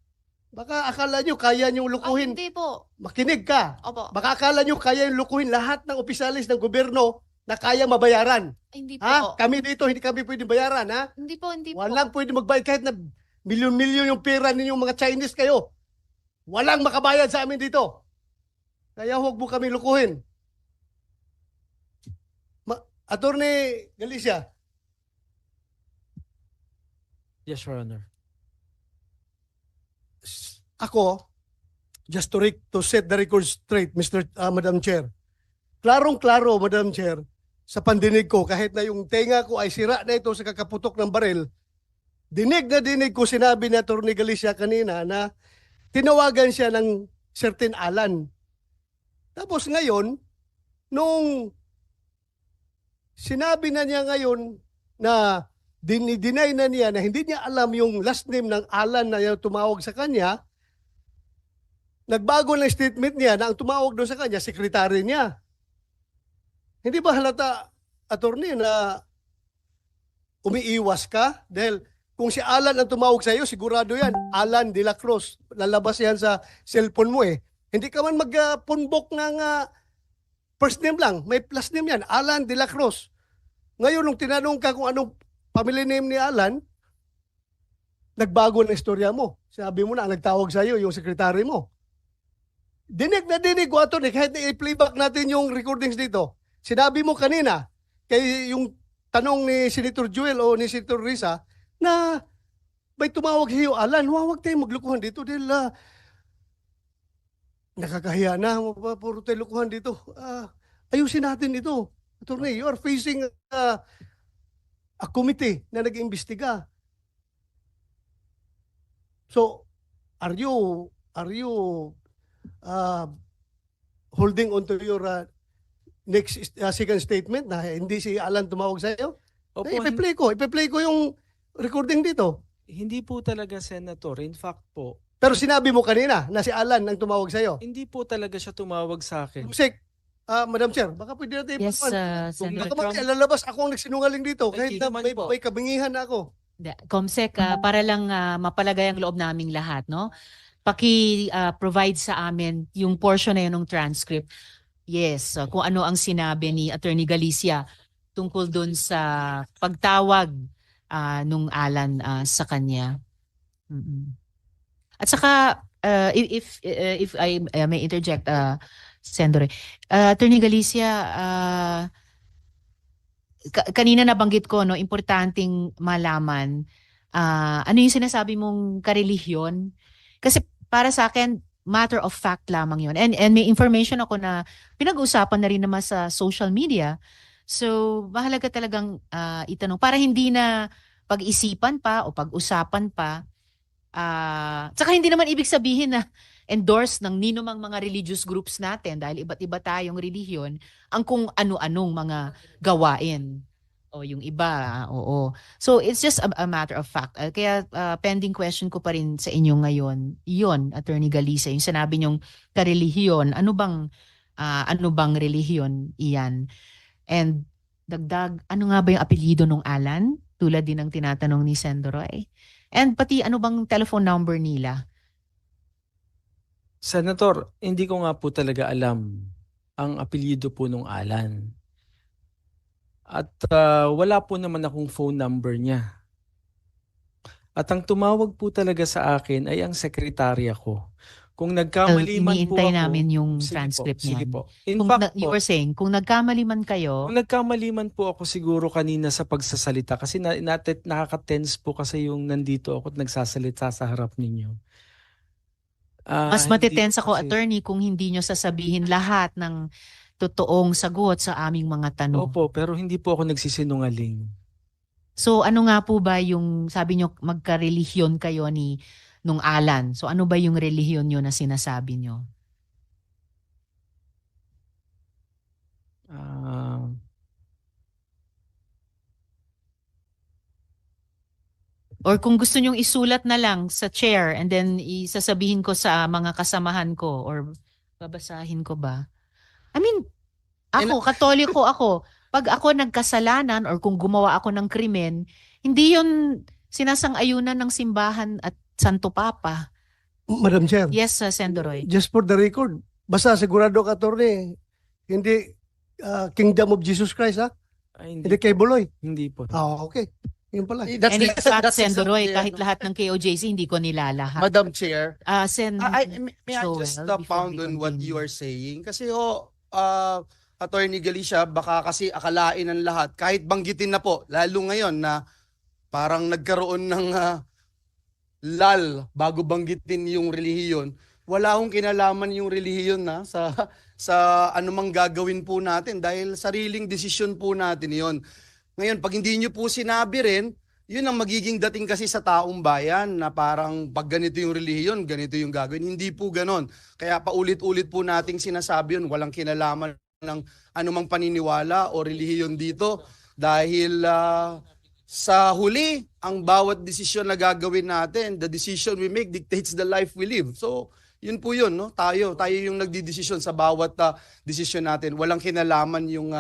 Baka akala nyo kaya nyo lukuhin. Hindi po. Makinig ka. Opo. Baka akala nyo kaya nyo lukuhin lahat ng opisyalis ng gobyerno na kaya mabayaran. Hindi po. Ha? Kami dito, hindi kami pwede bayaran. Ha? Hindi po, hindi po. Walang pwede magbayad kahit na milyon-milyon yung pera ninyong mga Chinese kayo. Walang makabayad sa amin dito. Kaya huwag mo kami lukuhin. Attorney Galicia, Yes, Your Honor. ako, just to set the record straight, Madam Chair. Klarong-klaro, Madam Chair, sa pandinig ko, kahit na yung tenga ko ay sira na ito sa kakaputok ng baril, dinig na dinig ko sinabi ni Attorney Galicia kanina na tinawagan siya ng certain Alan. Tapos ngayon, nung sinabi na niya ngayon na dinay na niya na hindi niya alam yung last name ng Alan na tumawag sa kanya, nagbago ng statement niya na ang tumawag doon sa kanya, sekretary niya. Hindi ba halata, attorney, na umiiwas ka? Dahil kung si Alan ang tumawag sa iyo, sigurado yan, Alan de la Cruz. Lalabas yan sa cellphone mo eh. Hindi ka man mag-punbok ng first name lang. May last name yan, Alan de la Cruz. Ngayon, nung tinanong ka kung anong family name ni Alan, nagbago na istorya mo. Sabi mo na, nagtawag sa iyo yung sekretary mo. Dinig na dinig ko ito, kahit i-playback natin yung recordings dito. Sinabi mo kanina, kay yung tanong ni Senator Joel o ni Senator Risa, na may tumawag sa iyo, Alan, huwag tayo maglukuhan dito dahil nakakahiya na, puro tayo lukuhan dito. Ayusin natin ito. Attorney, you are facing a committee na nag-iimbestiga. So, are you holding on to your next second statement na hindi si Alan tumawag sa iyo? Opo, Ipe-play ko yung recording dito. hindi po talaga, Senator. In fact po, Pero sinabi mo kanina na si Alan ang tumawag sa iyo. hindi po talaga siya tumawag sa akin. Sek, Madam Chair, baka pwede natin Yes, ipakuan. Senator. Baka mamaya lalabas ako ang nagsinungaling dito kahit na Nakikiman may, po. may kabingihan na ako. Comsec, para lang mapalagay ang loob naming lahat, no? Paki-provide sa amin yung portion na yun ng transcript. Yes, kung ano ang sinabi ni Attorney Galicia tungkol dun sa pagtawag nung Alan sa kanya. Mm-mm. At saka, if I may interject, Sendore, Attorney Galicia, kanina nabanggit ko, no, importanteng malaman ano yung sinasabi mong karelihiyon. Kasi para sa akin, matter of fact lamang yun. And may information ako na pinag-uusapan na rin naman sa social media. So, mahalaga talagang itanong para hindi na pag-isipan pa o pag-usapan pa. Tsaka hindi naman ibig sabihin na endorse ng ninumang mga religious groups natin dahil iba't iba tayong relihiyon ang kung ano-anong mga gawain. O yung iba, oo. So it's just a matter of fact. Kaya pending question ko pa rin sa inyo ngayon, iyon, Attorney Galicia, yung sinabi niyong karelihiyon, ano bang relihiyon iyan? And dagdag, ano nga ba yung apelyido ng Alan? Tulad din ng tinatanong ni Sendoroy. And pati ano bang telephone number nila? Senator, hindi ko nga po talaga alam ang apelyido po nung Alan. At wala po naman akong phone number niya. At ang tumawag po talaga sa akin ay ang sekretarya ko. Kung nagkamali man po Iniintay ako, namin yung sige transcript po, sige niyan. po. In Kung fact you po, were saying, kung nagkamali man kayo, kung nagkamali man po ako siguro kanina sa pagsasalita kasi nakaka-tense po kasi yung nandito ako at nagsasalita sa harap ninyo. mas Hindi matitense po ako, kasi- attorney, kung hindi nyo sasabihin lahat ng totoong sagot sa aming mga tanong. Opo, pero hindi po ako nagsisinungaling. So ano nga po ba yung, sabi nyo, magka-relihiyon kayo nung Alan. So ano ba yung relihiyon nyo na sinasabi nyo? Ah, Or kung gusto nyong isulat na lang sa chair and then isasabihin ko sa mga kasamahan ko or babasahin ko ba? I mean, ako, katoliko ako. Pag ako nagkasalanan or kung gumawa ako ng krimen, hindi yun sinasang-ayunan ng simbahan at Santo Papa. Madam Chair, Yes, Sendoroy. just for the record, basta sigurado ka, attorney, hindi Kingdom of Jesus Christ, ha? ay, Hindi kay Buloy. hindi po. Okay. Yun pala. And in fact, Sendoroy, exactly, kahit lahat ng KOJC, hindi ko nilalahat. Madam Chair, Sen may I Joel, just before pound we on what continue. you are saying? Kasi Attorney Galicia, baka kasi akalain ng lahat, kahit banggitin na po, lalo ngayon na parang nagkaroon ng lal bago banggitin yung relihiyon, wala akong kinalaman yung relihiyon na sa anumang gagawin po natin dahil sariling desisyon po natin yon. Ngayon, pag hindi nyo po sinabi rin, yun ang magiging dating kasi sa taong bayan na parang pag ganito yung relihiyon, ganito yung gagawin. Hindi po ganon. Kaya paulit-ulit po nating sinasabi yun, walang kinalaman ng anumang paniniwala o relihiyon dito dahil sa huli, ang bawat desisyon na gagawin natin, the decision we make dictates the life we live. So, yun po yun, no? Tayo yung nagdidesisyon sa bawat desisyon natin. Walang kinalaman yung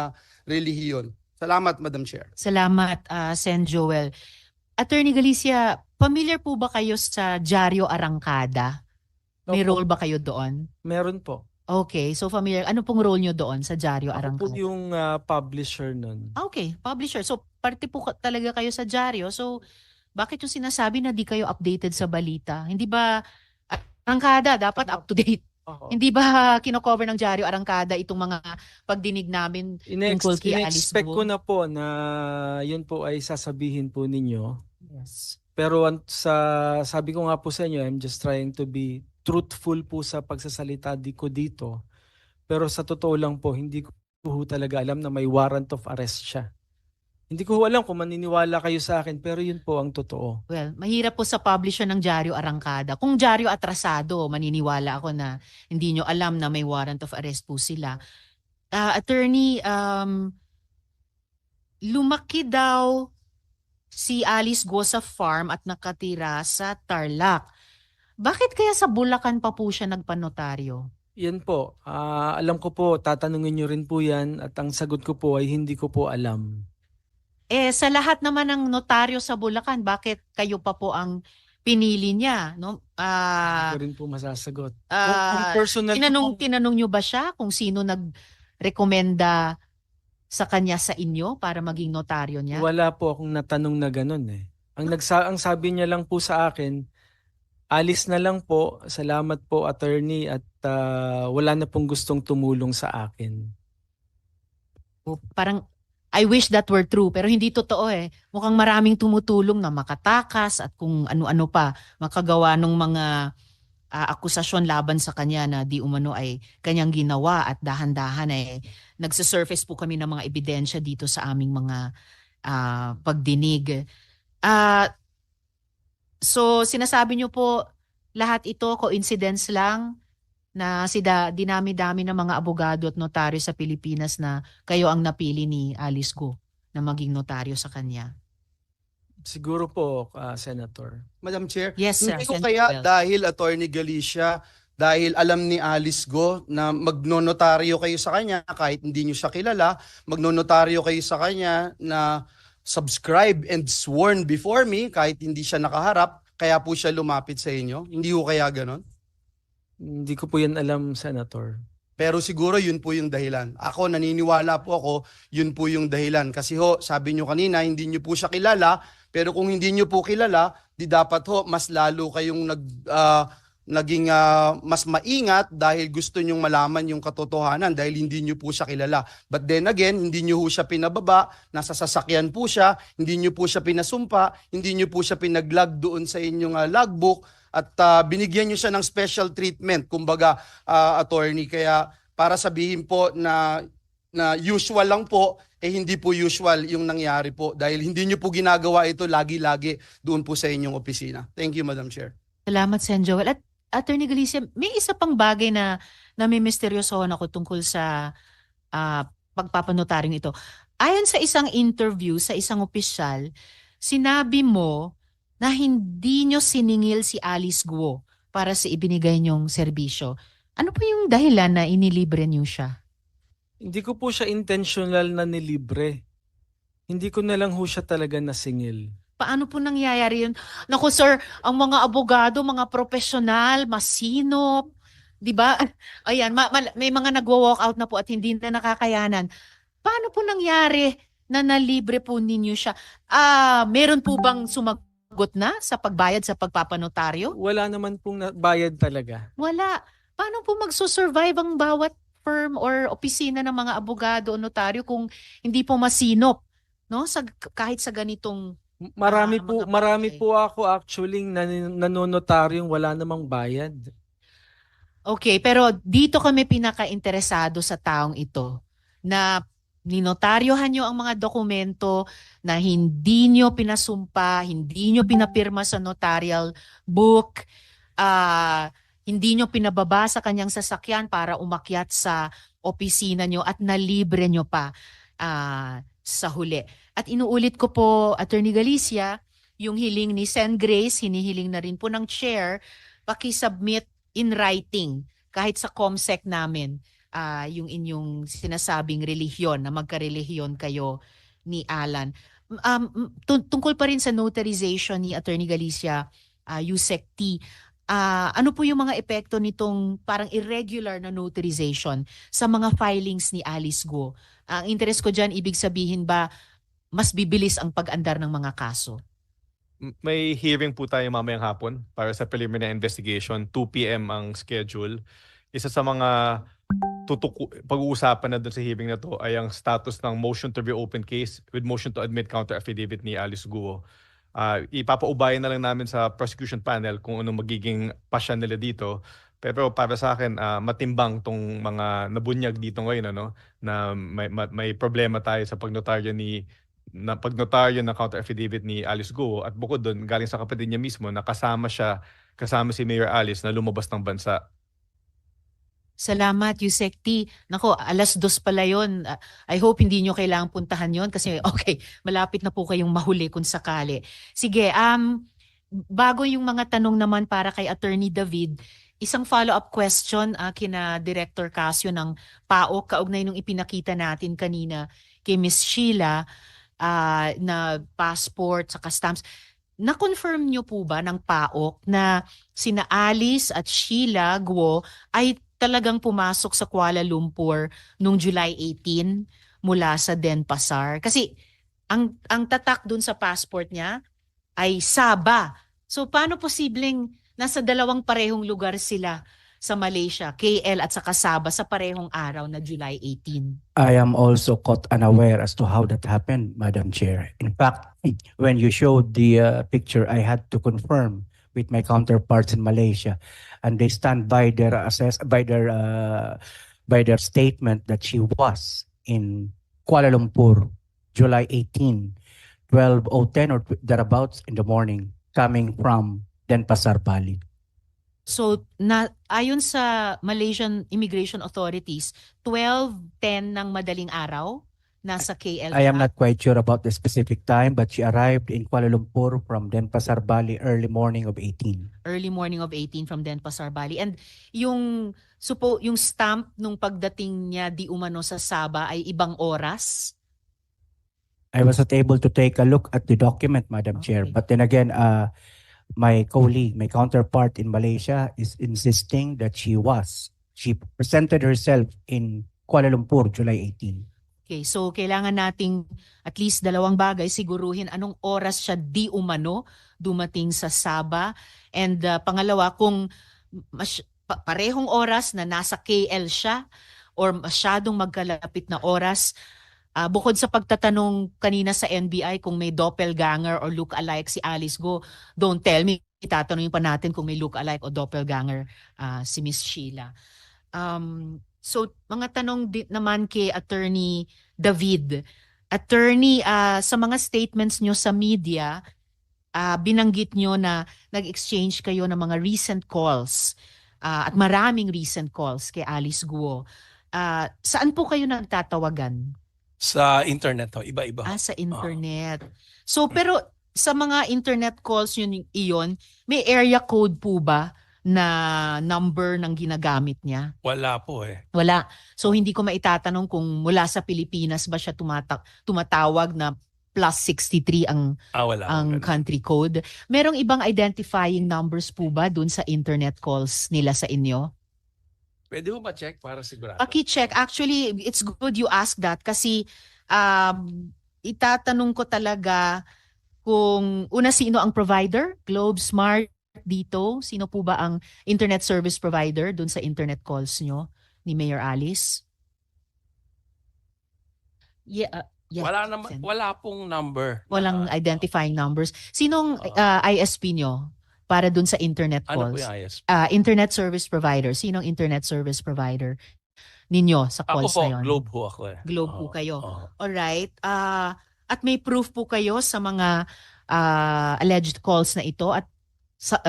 relihiyon. Salamat, Madam Chair. Salamat, Sen Joel. Attorney Galicia, familiar po ba kayo sa Diario Arangkada? May Opo. role ba kayo doon? Meron po. Okay, so familiar. Ano pong role nyo doon sa Diario Ako po Arangkada? yung publisher nun. Okay, publisher. So, parte po talaga kayo sa Diario. So, bakit yung sinasabi na di kayo updated sa balita? Hindi ba Arangkada dapat up to date? Oo. Hindi ba kino-cover ng Diario Arangkada itong mga pagdinig namin tungkol kay Alice In-expect ko Guo? na po na yun po ay sasabihin po ninyo. Yes. Pero sabi ko nga po sa inyo, I'm just trying to be truthful po sa pagsasalita ko dito. Pero sa totoo lang po, hindi ko po talaga alam na may warrant of arrest siya. Hindi ko alam kung maniniwala kayo sa akin, pero yun po ang totoo. Well, mahirap po sa publisher ng Diario Arangkada. Kung Diario Atrasado, maniniwala ako na hindi nyo alam na may warrant of arrest po sila. Attorney, lumaki daw si Alice Guo sa farm at nakatira sa Tarlac. Bakit kaya sa Bulacan pa po siya nagpanotaryo? Yan po. Alam ko po, tatanungin nyo rin po yan at ang sagot ko po ay hindi ko po alam. Sa lahat naman ng notaryo sa Bulacan, bakit kayo pa po ang pinili niya? No? Hindi ko rin po masasagot. Kung personal Tinanong nyo ba siya kung sino nag-rekomenda sa kanya sa inyo para maging notaryo niya? wala po akong natanong na ganun eh. Ang sabi niya lang po sa akin, alis na lang po, salamat po attorney at wala na pong gustong tumulong sa akin. Parang I wish that were true pero hindi totoo eh. Mukhang maraming tumutulong na makatakas at kung ano-ano pa makagawa ng mga akusasyon laban sa kanya na di umano ay kanyang ginawa at dahan-dahan ay nagsusurface po kami ng mga ebidensya dito sa aming mga pagdinig. So sinasabi niyo po lahat ito coincidence lang na dinami-dami ng mga abogado at notaryo sa Pilipinas na kayo ang napili ni Alice Go na maging notaryo sa kanya? Siguro po, Senator. Madam Chair, Yes, sir. hindi ko Sen. kaya Joel. dahil Attorney Galicia, dahil alam ni Alice Go na magnonotaryo kayo sa kanya kahit hindi nyo siya kilala, magnonotaryo kayo sa kanya na subscribe and sworn before me kahit hindi siya nakaharap, kaya po siya lumapit sa inyo? Hindi ko kaya ganon? Hindi ko po yan alam, Senator. Pero siguro yun po yung dahilan. Ako, naniniwala po ako, yun po yung dahilan. Kasi ho, sabi nyo kanina, hindi nyo po siya kilala, pero kung hindi nyo po kilala, di dapat ho, mas lalo kayong naging mas maingat dahil gusto nyong malaman yung katotohanan dahil hindi nyo po siya kilala. But then again, hindi nyo po siya pinababa, nasa sasakyan po siya, hindi nyo po siya pinasumpa, hindi nyo po siya pinaglag doon sa inyong logbook at binigyan nyo siya ng special treatment, kumbaga attorney. Kaya para sabihin po na usual lang po, hindi po usual yung nangyari po dahil hindi nyo po ginagawa ito lagi-lagi doon po sa inyong opisina. Thank you, Madam Chair. Salamat, Sen. Joel. At Attorney Galicia, may isa pang bagay na may misteryosohan ako tungkol sa pagpapanotaryong ito. Ayon sa isang interview sa isang opisyal, sinabi mo na hindi nyo siningil si Alice Guo para sa ibinigay nyong serbisyo. Ano po yung dahilan na inilibre nyo siya? Hindi ko po siya intentional na nilibre. Hindi ko na lang ho siya talaga nasingil. Paano po nangyayari yun? Naku sir, ang mga abogado, mga profesional, masinop, di ba? Ayan, may mga nagwo-walk out na po at hindi na nakakayanan. Paano po nangyari na nalibre po ninyo siya? Meron po bang sumagot na sa pagbayad sa pagpapanotaryo? Wala naman pong bayad talaga. Wala. Paano po magsusurvive ang bawat firm or opisina ng mga abogado o notaryo kung hindi po masinop, no? Kahit sa ganitong Marami mga bagay. po ako actually nanonotaryong wala namang bayad. Okay, pero dito kami pinaka-interesado sa taong ito na ninotaryohan nyo ang mga dokumento na hindi nyo pinasumpa, hindi nyo pinapirma sa notarial book, hindi nyo pinababa sa kanyang sasakyan para umakyat sa opisina nyo at nalibre nyo pa sa huli. At inuulit ko po, Attorney Galicia, yung hiling ni Sen. Grace, hinihiling na rin po ng chair, paki-submit in writing kahit sa COMSEC namin yung inyong sinasabing relihiyon na magkarelihiyon kayo ni Alan. Tungkol pa rin sa notarization ni Attorney Galicia, Yusek T, ano po yung mga epekto nitong parang irregular na notarization sa mga filings ni Alice Go? Ang interest ko dyan, ibig sabihin ba mas bibilis ang pag-andar ng mga kaso? May hearing po tayo mamayang hapon para sa preliminary investigation. 2 p.m. ang schedule. Isa sa mga pag-uusapan na doon sa hearing na to ay ang status ng motion to reopen case with motion to admit counter affidavit ni Alice Guo. Ipapaubayan na lang namin sa prosecution panel kung anong magiging pasya nila dito. Pero para sa akin, matimbang tong mga nabunyag dito ngayon, na may problema tayo sa pagnotaryo ng counter affidavit ni Alice Guo, at bukod doon galing sa kapatid niya mismo na kasama si Mayor Alice na lumabas ng bansa. Salamat, Yusek T. Nako, 2:00 pala yun. I hope hindi nyo kailangang puntahan yon kasi okay, malapit na po kayong mahuli kung sakali. Sige, bago yung mga tanong naman para kay Attorney David, isang follow-up question kina Director Casio ng PAOK kaugnay nung ipinakita natin kanina kay Miss Sheila na passport sa stamps. Na-confirm nyo po ba ng PAOK na sina Alice at Sheila Guo ay talagang pumasok sa Kuala Lumpur noong July 18 mula sa Denpasar? Kasi ang tatak dun sa passport niya ay Sabah. So paano posibleng nasa dalawang parehong lugar sila sa Malaysia, KL at saka Sabah sa parehong araw na July 18? I am also caught unaware as to how that happened, Madam Chair. In fact, when you showed the picture, I had to confirm with my counterparts in Malaysia, and they stand by their statement that she was in Kuala Lumpur, July 18, 12:10 or thereabouts in the morning, coming from Denpasar, Bali. So ayon sa Malaysian Immigration Authorities, 12:10 ng madaling araw nasa KL I am siya. not quite sure about the specific time, but she arrived in Kuala Lumpur from Denpasar, Bali early morning of 18. Early morning of 18 from Denpasar, Bali. And yung yung stamp nung pagdating niya di umano sa Sabah ay ibang oras. I was not able to take a look at the document, Madam Chair. Okay. But then again, my colleague, my counterpart in Malaysia is insisting that she presented herself in Kuala Lumpur, July 18. Okay, so kailangan nating at least dalawang bagay, siguruhin anong oras siya di umano dumating sa Sabah. And pangalawa, kung parehong oras na nasa KL siya or masyadong magkalapit na oras, bukod sa pagtatanong kanina sa NBI kung may doppelganger or look-alike si Alice Go, don't tell me, itatanungin pa natin kung may look-alike o doppelganger si Miss Sheila. So mga tanong naman kay Attorney David. Attorney, sa mga statements nyo sa media, binanggit nyo na nag-exchange kayo ng mga recent calls at maraming recent calls kay Alice Guo. Saan po kayo nagtatawagan? Sa internet ho, iba-iba. Sa internet. So pero sa mga internet calls iyon, may area code po ba na number ng ginagamit niya? Wala po eh. Wala. So hindi ko maitatanong kung mula sa Pilipinas ba siya tumatawag na +63 ang Wala. ang country code. Merong ibang identifying numbers po ba dun sa internet calls nila sa inyo? Pwede mo ma-check para sigurado? Paki-check. Actually, it's good you ask that kasi itatanong ko talaga kung una sino ang provider, Globe Smart dito, sino po ba ang internet service provider dun sa internet calls nyo ni Mayor Alice? Yeah, yes, Sen. Wala pong number. Walang identifying numbers. Sinong ISP nyo para dun sa internet Ano po calls? yung ISP? Internet service provider. Sinong internet service provider ninyo sa Ako calls po, na yun? Globe ho ako eh. Globe po kayo. Oo. Alright. At may proof po kayo sa mga alleged calls na ito at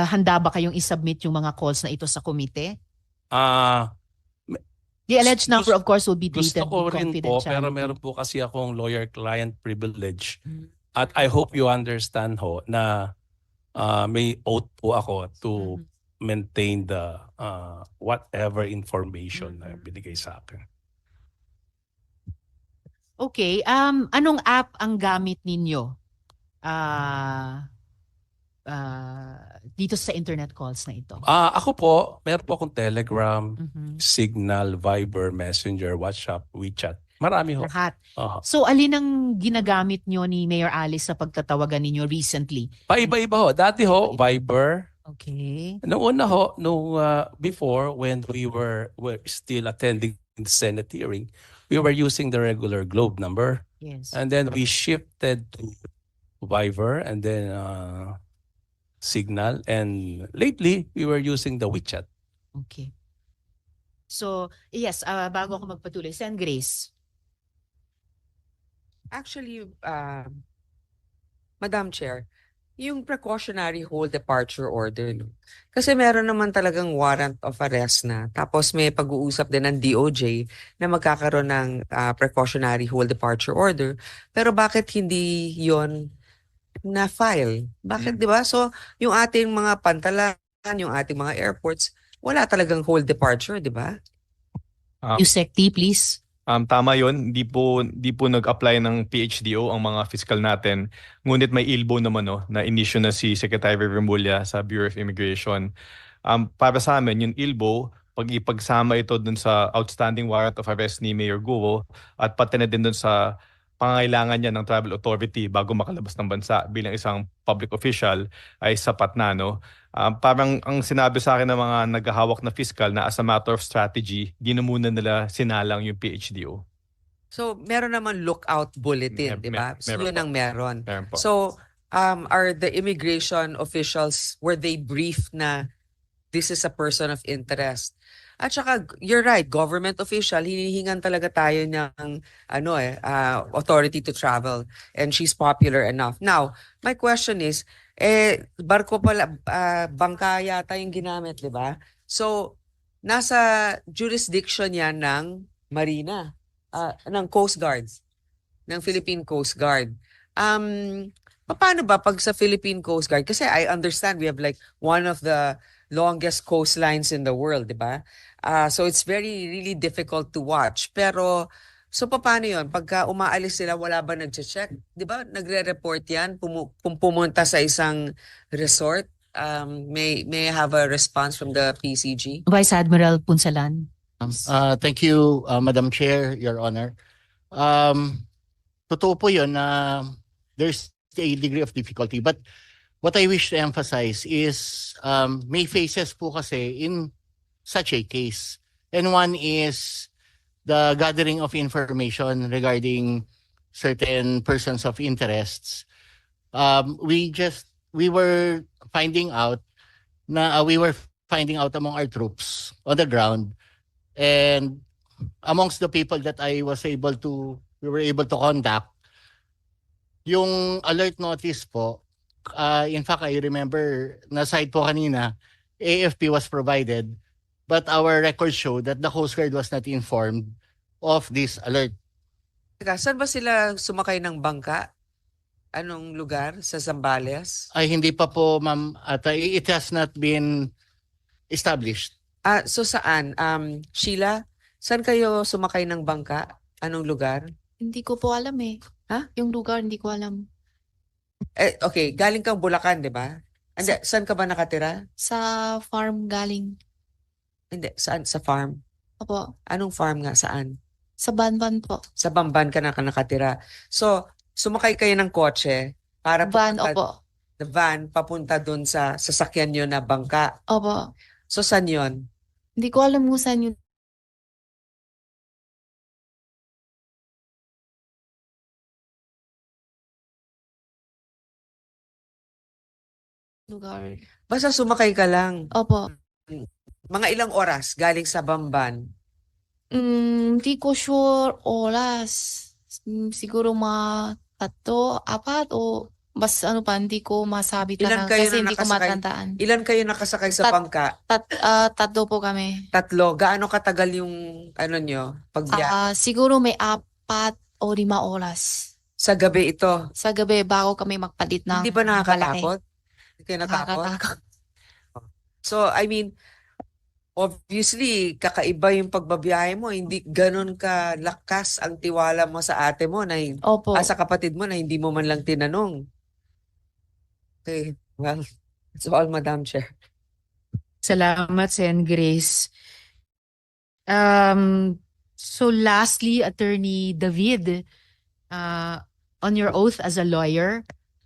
handa ba kayong isubmit yung mga calls na ito sa komite? The alleged number of course will be Gusto treated ko with rin po, pero confidentiality. meron po kasi akong lawyer-client privilege. At I hope you understand ho na may oath po ako to maintain the whatever information na binigay sa akin. Okay, anong app ang gamit ninyo dito sa internet calls na ito? Ako po, meron po akong Telegram, Mhm. Signal, Viber, Messenger, WhatsApp, WeChat. Marami ho. Lahat. Aha. So alin ang ginagamit nyo ni Mayor Alice sa pagtatawagan ninyo recently? Paiba-iba ho. Dati ho, Viber. Okay. Noong una ho, before when we were still attending the Senate hearing, we were using the regular Globe number. Yes. And then we shifted to Viber and then Signal. And lately, we were using the WeChat. Okay. So, yes, bago ako magpatuloy, Sen Grace. Actually, Madam Chair, yung precautionary hold departure order, no? Kasi meron naman talagang warrant of arrest na. Tapos may pag-uusap din ng DOJ na magkakaroon ng precautionary hold departure order. Pero bakit hindi yon na-file? Bakit, di ba? So, yung ating mga pantalan, yung ating mga airports, wala talagang hold departure, di ba? Yusek T, please. Tama yun. Di po nag-apply ng PHDO ang mga fiscal natin. Ngunit may ILBO naman na in-issue na si Secretary Remulla sa Bureau of Immigration. Para sa amin, yung ILBO, pag ipagsama ito dun sa outstanding warrant of arrest ni Mayor Guo at pati na din dun sa pangangailangan niya ng travel authority bago makalabas ng bansa bilang isang public official ay sapat na, no? Parang ang sinabi sa akin ng mga naghahawak na fiscal na as a matter of strategy, di na muna nila sinalang yung PHDO. So, meron naman lookout bulletin, di ba? So, meron yun po. ang meron. Meron po. So, are the immigration officials, were they briefed na this is a person of interest? At saka, you're right, government official, hinihingan talaga tayo ng authority to travel. And she's popular enough. Now, my question is, barko pala, bangka yata yung ginamit, di ba? So, nasa jurisdiction yan ng Marina, ng Coast Guards, ng Philippine Coast Guard. Paano ba pag sa Philippine Coast Guard? Kasi I understand we have like one of the longest coastlines in the world, di ba? So it's really difficult to watch. Pero, so paano yun? Pagka umaalis sila, wala ba nag-check? Di ba? Nagre-report yan? Kung pumunta sa isang resort, may I have a response from the PCG? Vice Admiral Punsalan. Thank you, Madam Chair, Your Honor. Totoo po yun na there's a degree of difficulty. But what I wish to emphasize is may phases po kasi in such a case. And one is the gathering of information regarding certain persons of interests. We were finding out among our troops on the ground, and amongst the people that we were able to contact, yung alert notice po, in fact, I remember na side po kanina, AFP was provided, but our records show that the Coast Guard was not informed of this alert. Teka, saan ba sila sumakay ng bangka? Anong lugar? Sa Zambales? Ay, hindi pa po, ma'am, at it has not been established. So saan? Sheila, saan kayo sumakay ng bangka? Anong lugar? Hindi ko po alam eh. Ha? Yung lugar, hindi ko alam. Okay, galing kang Bulacan, di ba? Hindi, saan ka ba nakatira? Sa farm galing. Hindi, saan? Sa farm? Opo. Anong farm nga? Saan? Sa Banban po. Sa Bamban ka nakatira. So, sumakay kayo ng kotse para Van, pupunta- opo. the van papunta dun sa sasakyan nyo na bangka. Opo. So, saan yun? Hindi ko alam kung saan yung lugar. Basta sumakay ka lang. Opo. Mga ilang oras galing sa Bamban. Hindi ko sure oras. Siguro mga 3, 4 o bas ano pa, hindi ko masabi Ilan talaga kayo kasi na hindi ko nakasakay? matandaan. Ilan kayo nakasakay sa Tat- bangka? 3 po kami. 3. Gaano katagal yung nyo? Pagbiyahe? Siguro may 4 o 5 oras. Sa gabi ito. Sa gabi bago kami magpalit ng Hindi ba malaki. nakakatakot? Hindi kayo natakot? Nakakatakot. So, I mean, obviously, kakaiba yung pagbabiyahe mo. Hindi ganun ka lakas ang tiwala mo sa ate mo, Opo. sa kapatid mo na hindi mo man lang tinanong. Okay, well, that's all, Madam Chair. Salamat, Sen. Grace. So lastly, Attorney David, on your oath as a lawyer,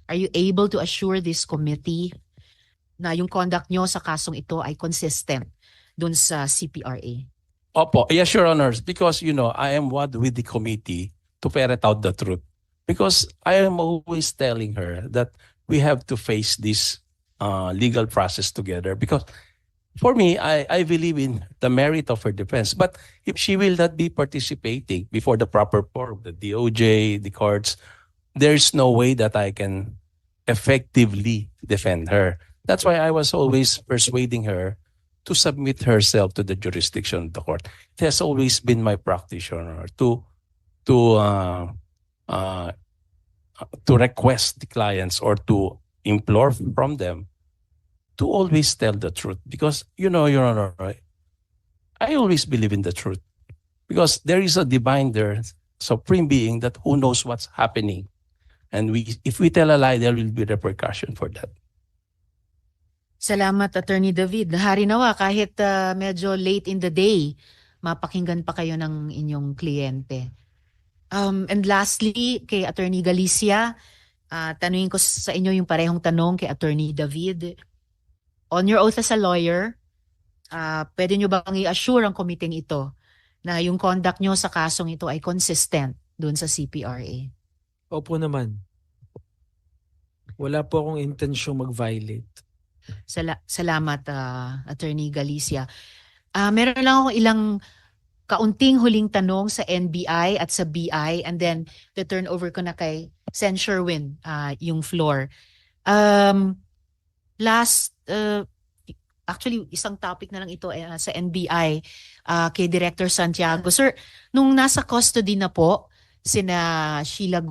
are you able to assure this committee na yung conduct nyo sa kasong ito ay consistent dun sa CPRA? Opo, yes, Your Honors, because, I am one with the committee to ferret out the truth. Because I am always telling her that we have to face this legal process together. Because for me, I believe in the merit of her defense. But if she will not be participating before the proper forum, the DOJ, the courts, there's no way that I can effectively defend her. That's why I was always persuading her to submit herself to the jurisdiction of the court. It has always been my practice, Your Honor, to request the clients or to implore from them to always tell the truth. Because, Your Honor, I always believe in the truth. Because there is a divine there, supreme being that who knows what's happening. And if we tell a lie, there will be repercussion for that. Salamat, Attorney David. Hari nawa, kahit medyo late in the day, mapakinggan pa kayo ng inyong kliyente. And lastly, kay Attorney Galicia, tanungin ko sa inyo yung parehong tanong kay Attorney David. On your oath as a lawyer, pwede nyo bang i-assure ang committee ito na yung conduct nyo sa kasong ito ay consistent dun sa CPRA? Opo naman. Wala po akong intensyong mag-violate. Salamat, Attorney Galicia. Meron lang ako ilang kaunting huling tanong sa NBI at sa BI, and then the turnover ko na kay Sen. Sherwin yung floor. Actually, isang topic na lang ito sa NBI kay Director Santiago. Sir, nung nasa custody na po sina Sheila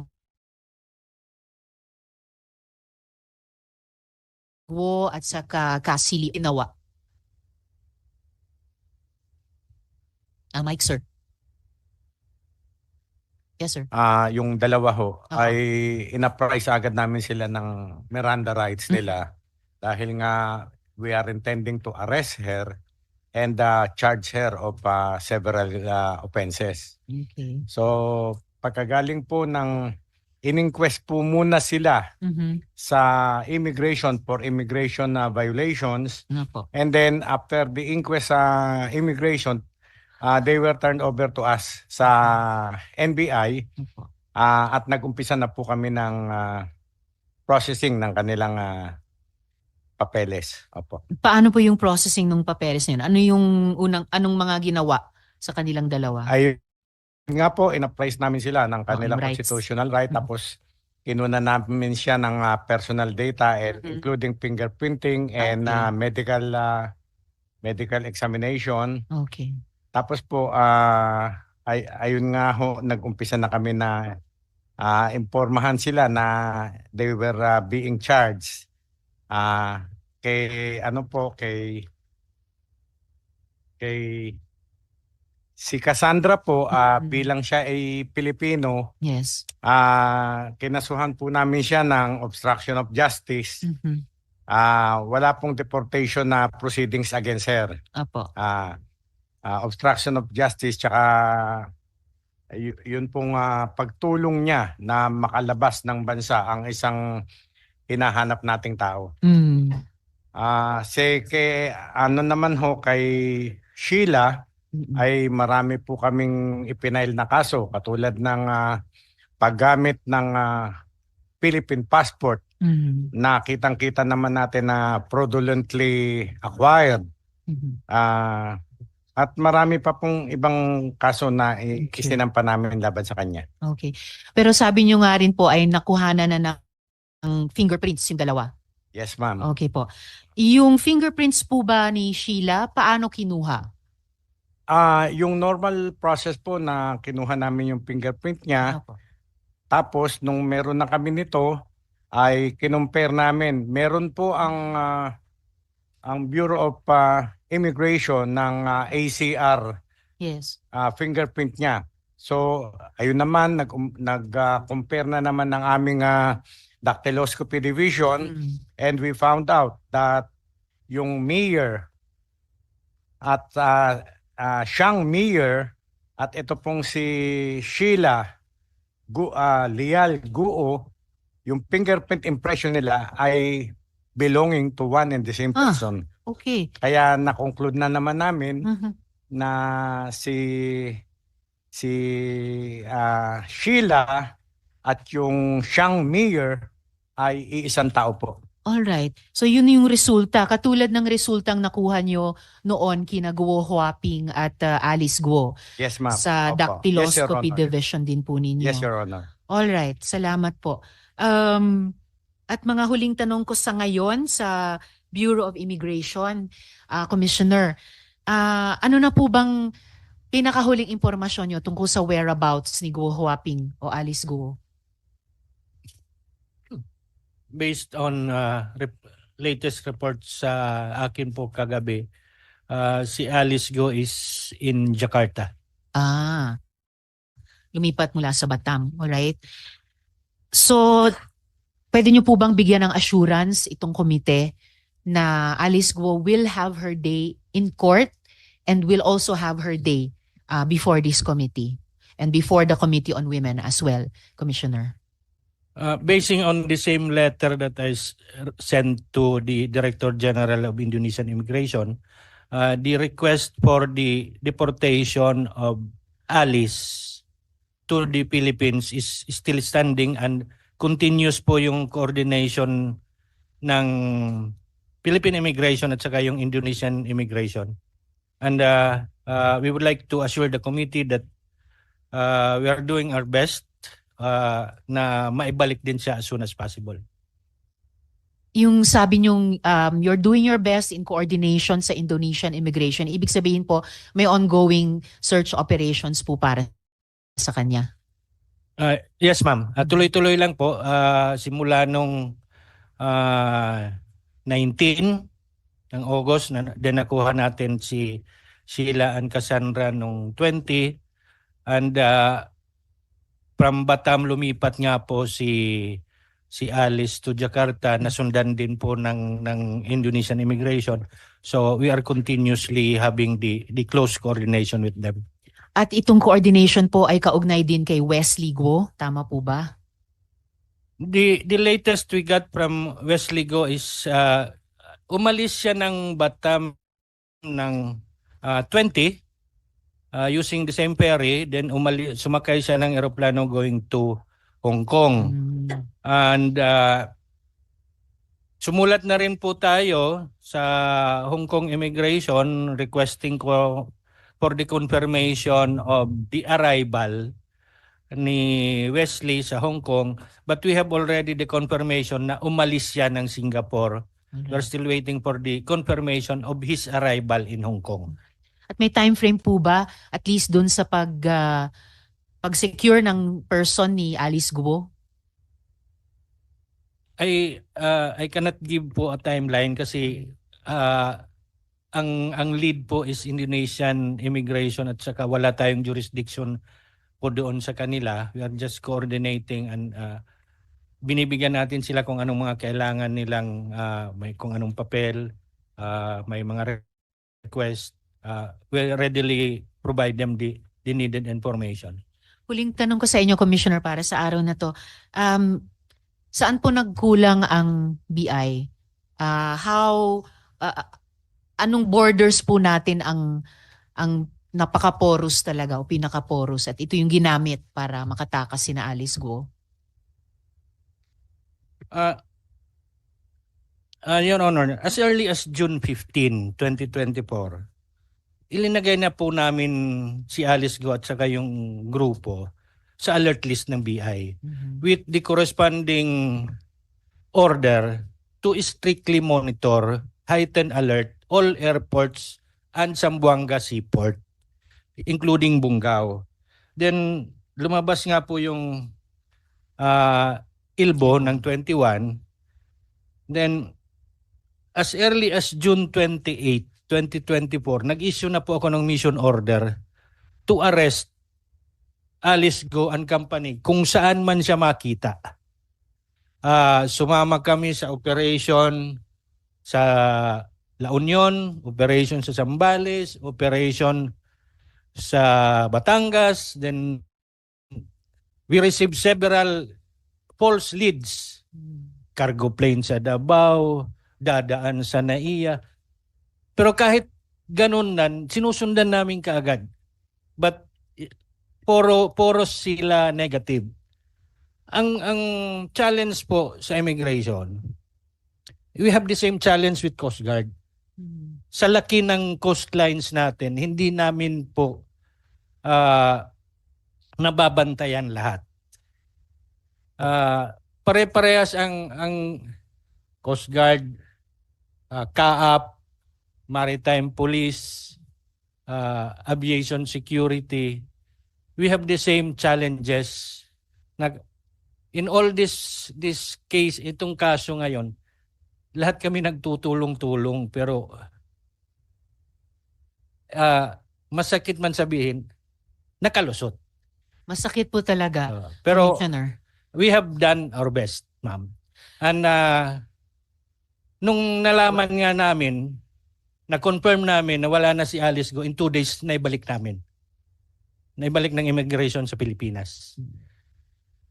Guo at saka Cassie Inawa. Mike, sir. Yes, sir. Yung dalawa ho Oo. ay ina-price agad namin sila ng Miranda rights nila dahil nga we are intending to arrest her and charge her of several offenses. Okay. So pagkagaling po ng in-inquest po muna sila sa immigration for immigration violations, Ano po? and then after the inquest sa immigration, they were turned over to us sa NBI at nag-umpisa na po kami ng processing ng kanilang papeles. Opo. Paano po yung processing ng papeles niyo? Anong mga ginawa sa kanilang dalawa? Ay nga po, ina-price namin sila ng kanilang rights. constitutional right, tapos kinuna namin siya ng personal data including fingerprinting and medical examination. Okay. Tapos po ayun nga ho, nag-umpisa na kami na impormahan sila na they were being charged kay si Cassandra po bilang siya ay Pilipino. Yes. Kinasuhan po namin siya ng obstruction of justice. Wala pong deportation na proceedings against her. Apo. Obstruction of justice tsaka yun pong pagtulong niya na makalabas ng bansa ang isang hinahanap nating tao. Naman ho kay Sheila ay marami po kaming ipinail na kaso katulad ng paggamit ng Philippine passport na kitang-kita naman natin na fraudulently acquired. At marami pa pong ibang kaso na isinampa namin laban sa kanya. Okay. Pero sabi niyo nga rin po ay nakuhanan na ng fingerprints yung dalawa. Yes, ma'am. Okay po. Yung fingerprints po ba ni Sheila, paano kinuha? Yung normal process po na kinuha namin yung fingerprint niya. Tapos nung meron na kami nito ay kinumpare namin. Meron po ang Bureau of Immigration ng ACR Yes. fingerprint niya. So ayun naman nag-compare na naman ng aming dactyloscopy division and we found out that yung mayor at siyang mayor at ito pong si Sheila Lial Guo, yung fingerprint impression nila ay belonging to one and the same person. Okay. Kaya na-conclude na naman namin na si Sheila at yung siyang mayor ay iisang tao po. All right. So yun yung resulta. Katulad ng resultang nakuha nyo noon kina Guo Huaping at Alice Guo. Yes, ma'am. Sa Opo. dactyloscopy Yes, Your Honor. division din po ninyo. Yes, Your Honor. All right. Salamat po. At mga huling tanong ko sa ngayon sa Bureau of Immigration, Commissioner, ano na po bang pinakahuling impormasyon nyo tungkol sa whereabouts ni Guo Huaping o Alice Guo? Based on latest reports sa akin po kagabi, si Alice Go is in Jakarta. Lumipat mula sa Batam. Alright. So, pwede nyo po bang bigyan ng assurance itong komite na Alice Guo will have her day in court and will also have her day before this committee and before the Committee on Women as well, Commissioner? Basing on the same letter that I sent to the Director General of Indonesian Immigration, the request for the deportation of Alice to the Philippines is still standing and continuous po yung coordination ng Philippine Immigration at saka yung Indonesian Immigration. And we would like to assure the committee that we are doing our best na maibalik din siya as soon as possible. Yung sabi niyong you're doing your best in coordination sa Indonesian immigration, ibig sabihin po may ongoing search operations po para sa kanya. Yes, ma'am. Tuloy-tuloy lang po simula nung 19 ng August na nakuha natin si Sheila and Cassandra nung 20, and from Batam lumipat nga po si Alice to Jakarta, nasundan din po ng Indonesian immigration. So we are continuously having the close coordination with them. At itong coordination po ay kaugnay din kay Wesley Guo, tama po ba? The latest we got from Wesley Guo is umalis siya ng Batam ng 20 using the same ferry, then sumakay siya ng eroplano going to Hong Kong. And sumulat na rin po tayo sa Hong Kong Immigration requesting for the confirmation of the arrival ni Wesley sa Hong Kong, but we have already the confirmation na umalis siya ng Singapore. We're still waiting for the confirmation of his arrival in Hong Kong. At may time frame po ba at least dun sa pag-secure ng person ni Alice Guo? I cannot give po a timeline kasi ang lead po is Indonesian immigration at saka wala tayong jurisdiction po doon sa kanila. We are just coordinating and binibigyan natin sila kung anong mga kailangan nilang may kung anong papel, may mga request. We'll readily provide them the needed information. Huling tanong ko sa inyo, Commissioner, para sa araw na to. Saan po nagkulang ang BI? Anong borders po natin ang napaka-porous talaga o pinaka-porous at ito yung ginamit para makatakas sina Alice Guo? Your Honor, as early as June 15, 2024, ilinagay na po namin si Alice Guo at saka yung grupo sa alert list ng BI with the corresponding order to strictly monitor, heighten alert all airports and Zamboanga Seaport, including Bunggao. Then lumabas nga po yung ILBO ng 21. Then as early as June 28, 2024, nag-issue na po ako ng mission order to arrest Alice Guo and company kung saan man siya makita. Sumama kami sa operation sa La Union, operation sa Zambales, operation sa Batangas. Then we received several false leads. Cargo plane sa Davao, dadaan sa Naiya. Pero kahit ganun nan, sinusundan namin kaagad. But puro sila negative. Ang challenge po sa immigration, we have the same challenge with Coast Guard. Sa laki ng coastlines natin, hindi namin po nababantayan lahat. Pare-parehas ang Coast Guard, CAAP, Maritime Police, Aviation Security. We have the same challenges. In all this case, itong kaso ngayon, lahat kami nagtutulong-tulong pero masakit man sabihin, nakalusot. Masakit po talaga, Pero Commissioner. we have done our best, ma'am. And nung nalaman nga namin, na-confirm namin na wala na si Alice Guo, in 2 days naibalik namin. Naibalik ng immigration sa Pilipinas.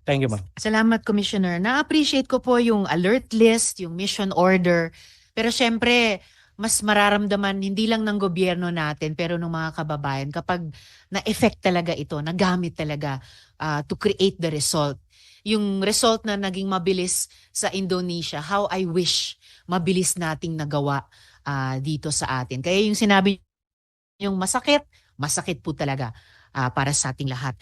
Thank you, ma'am. Salamat, Commissioner. Na-appreciate ko po yung alert list, yung mission order. Pero syempre, mas mararamdaman hindi lang ng gobyerno natin pero ng mga kababayan kapag na-effect talaga ito, nagamit talaga to create the result. Yung result na naging mabilis sa Indonesia, how I wish mabilis nating nagawa dito sa atin. Kaya yung sinabi yung masakit, masakit po talaga para sa ating lahat.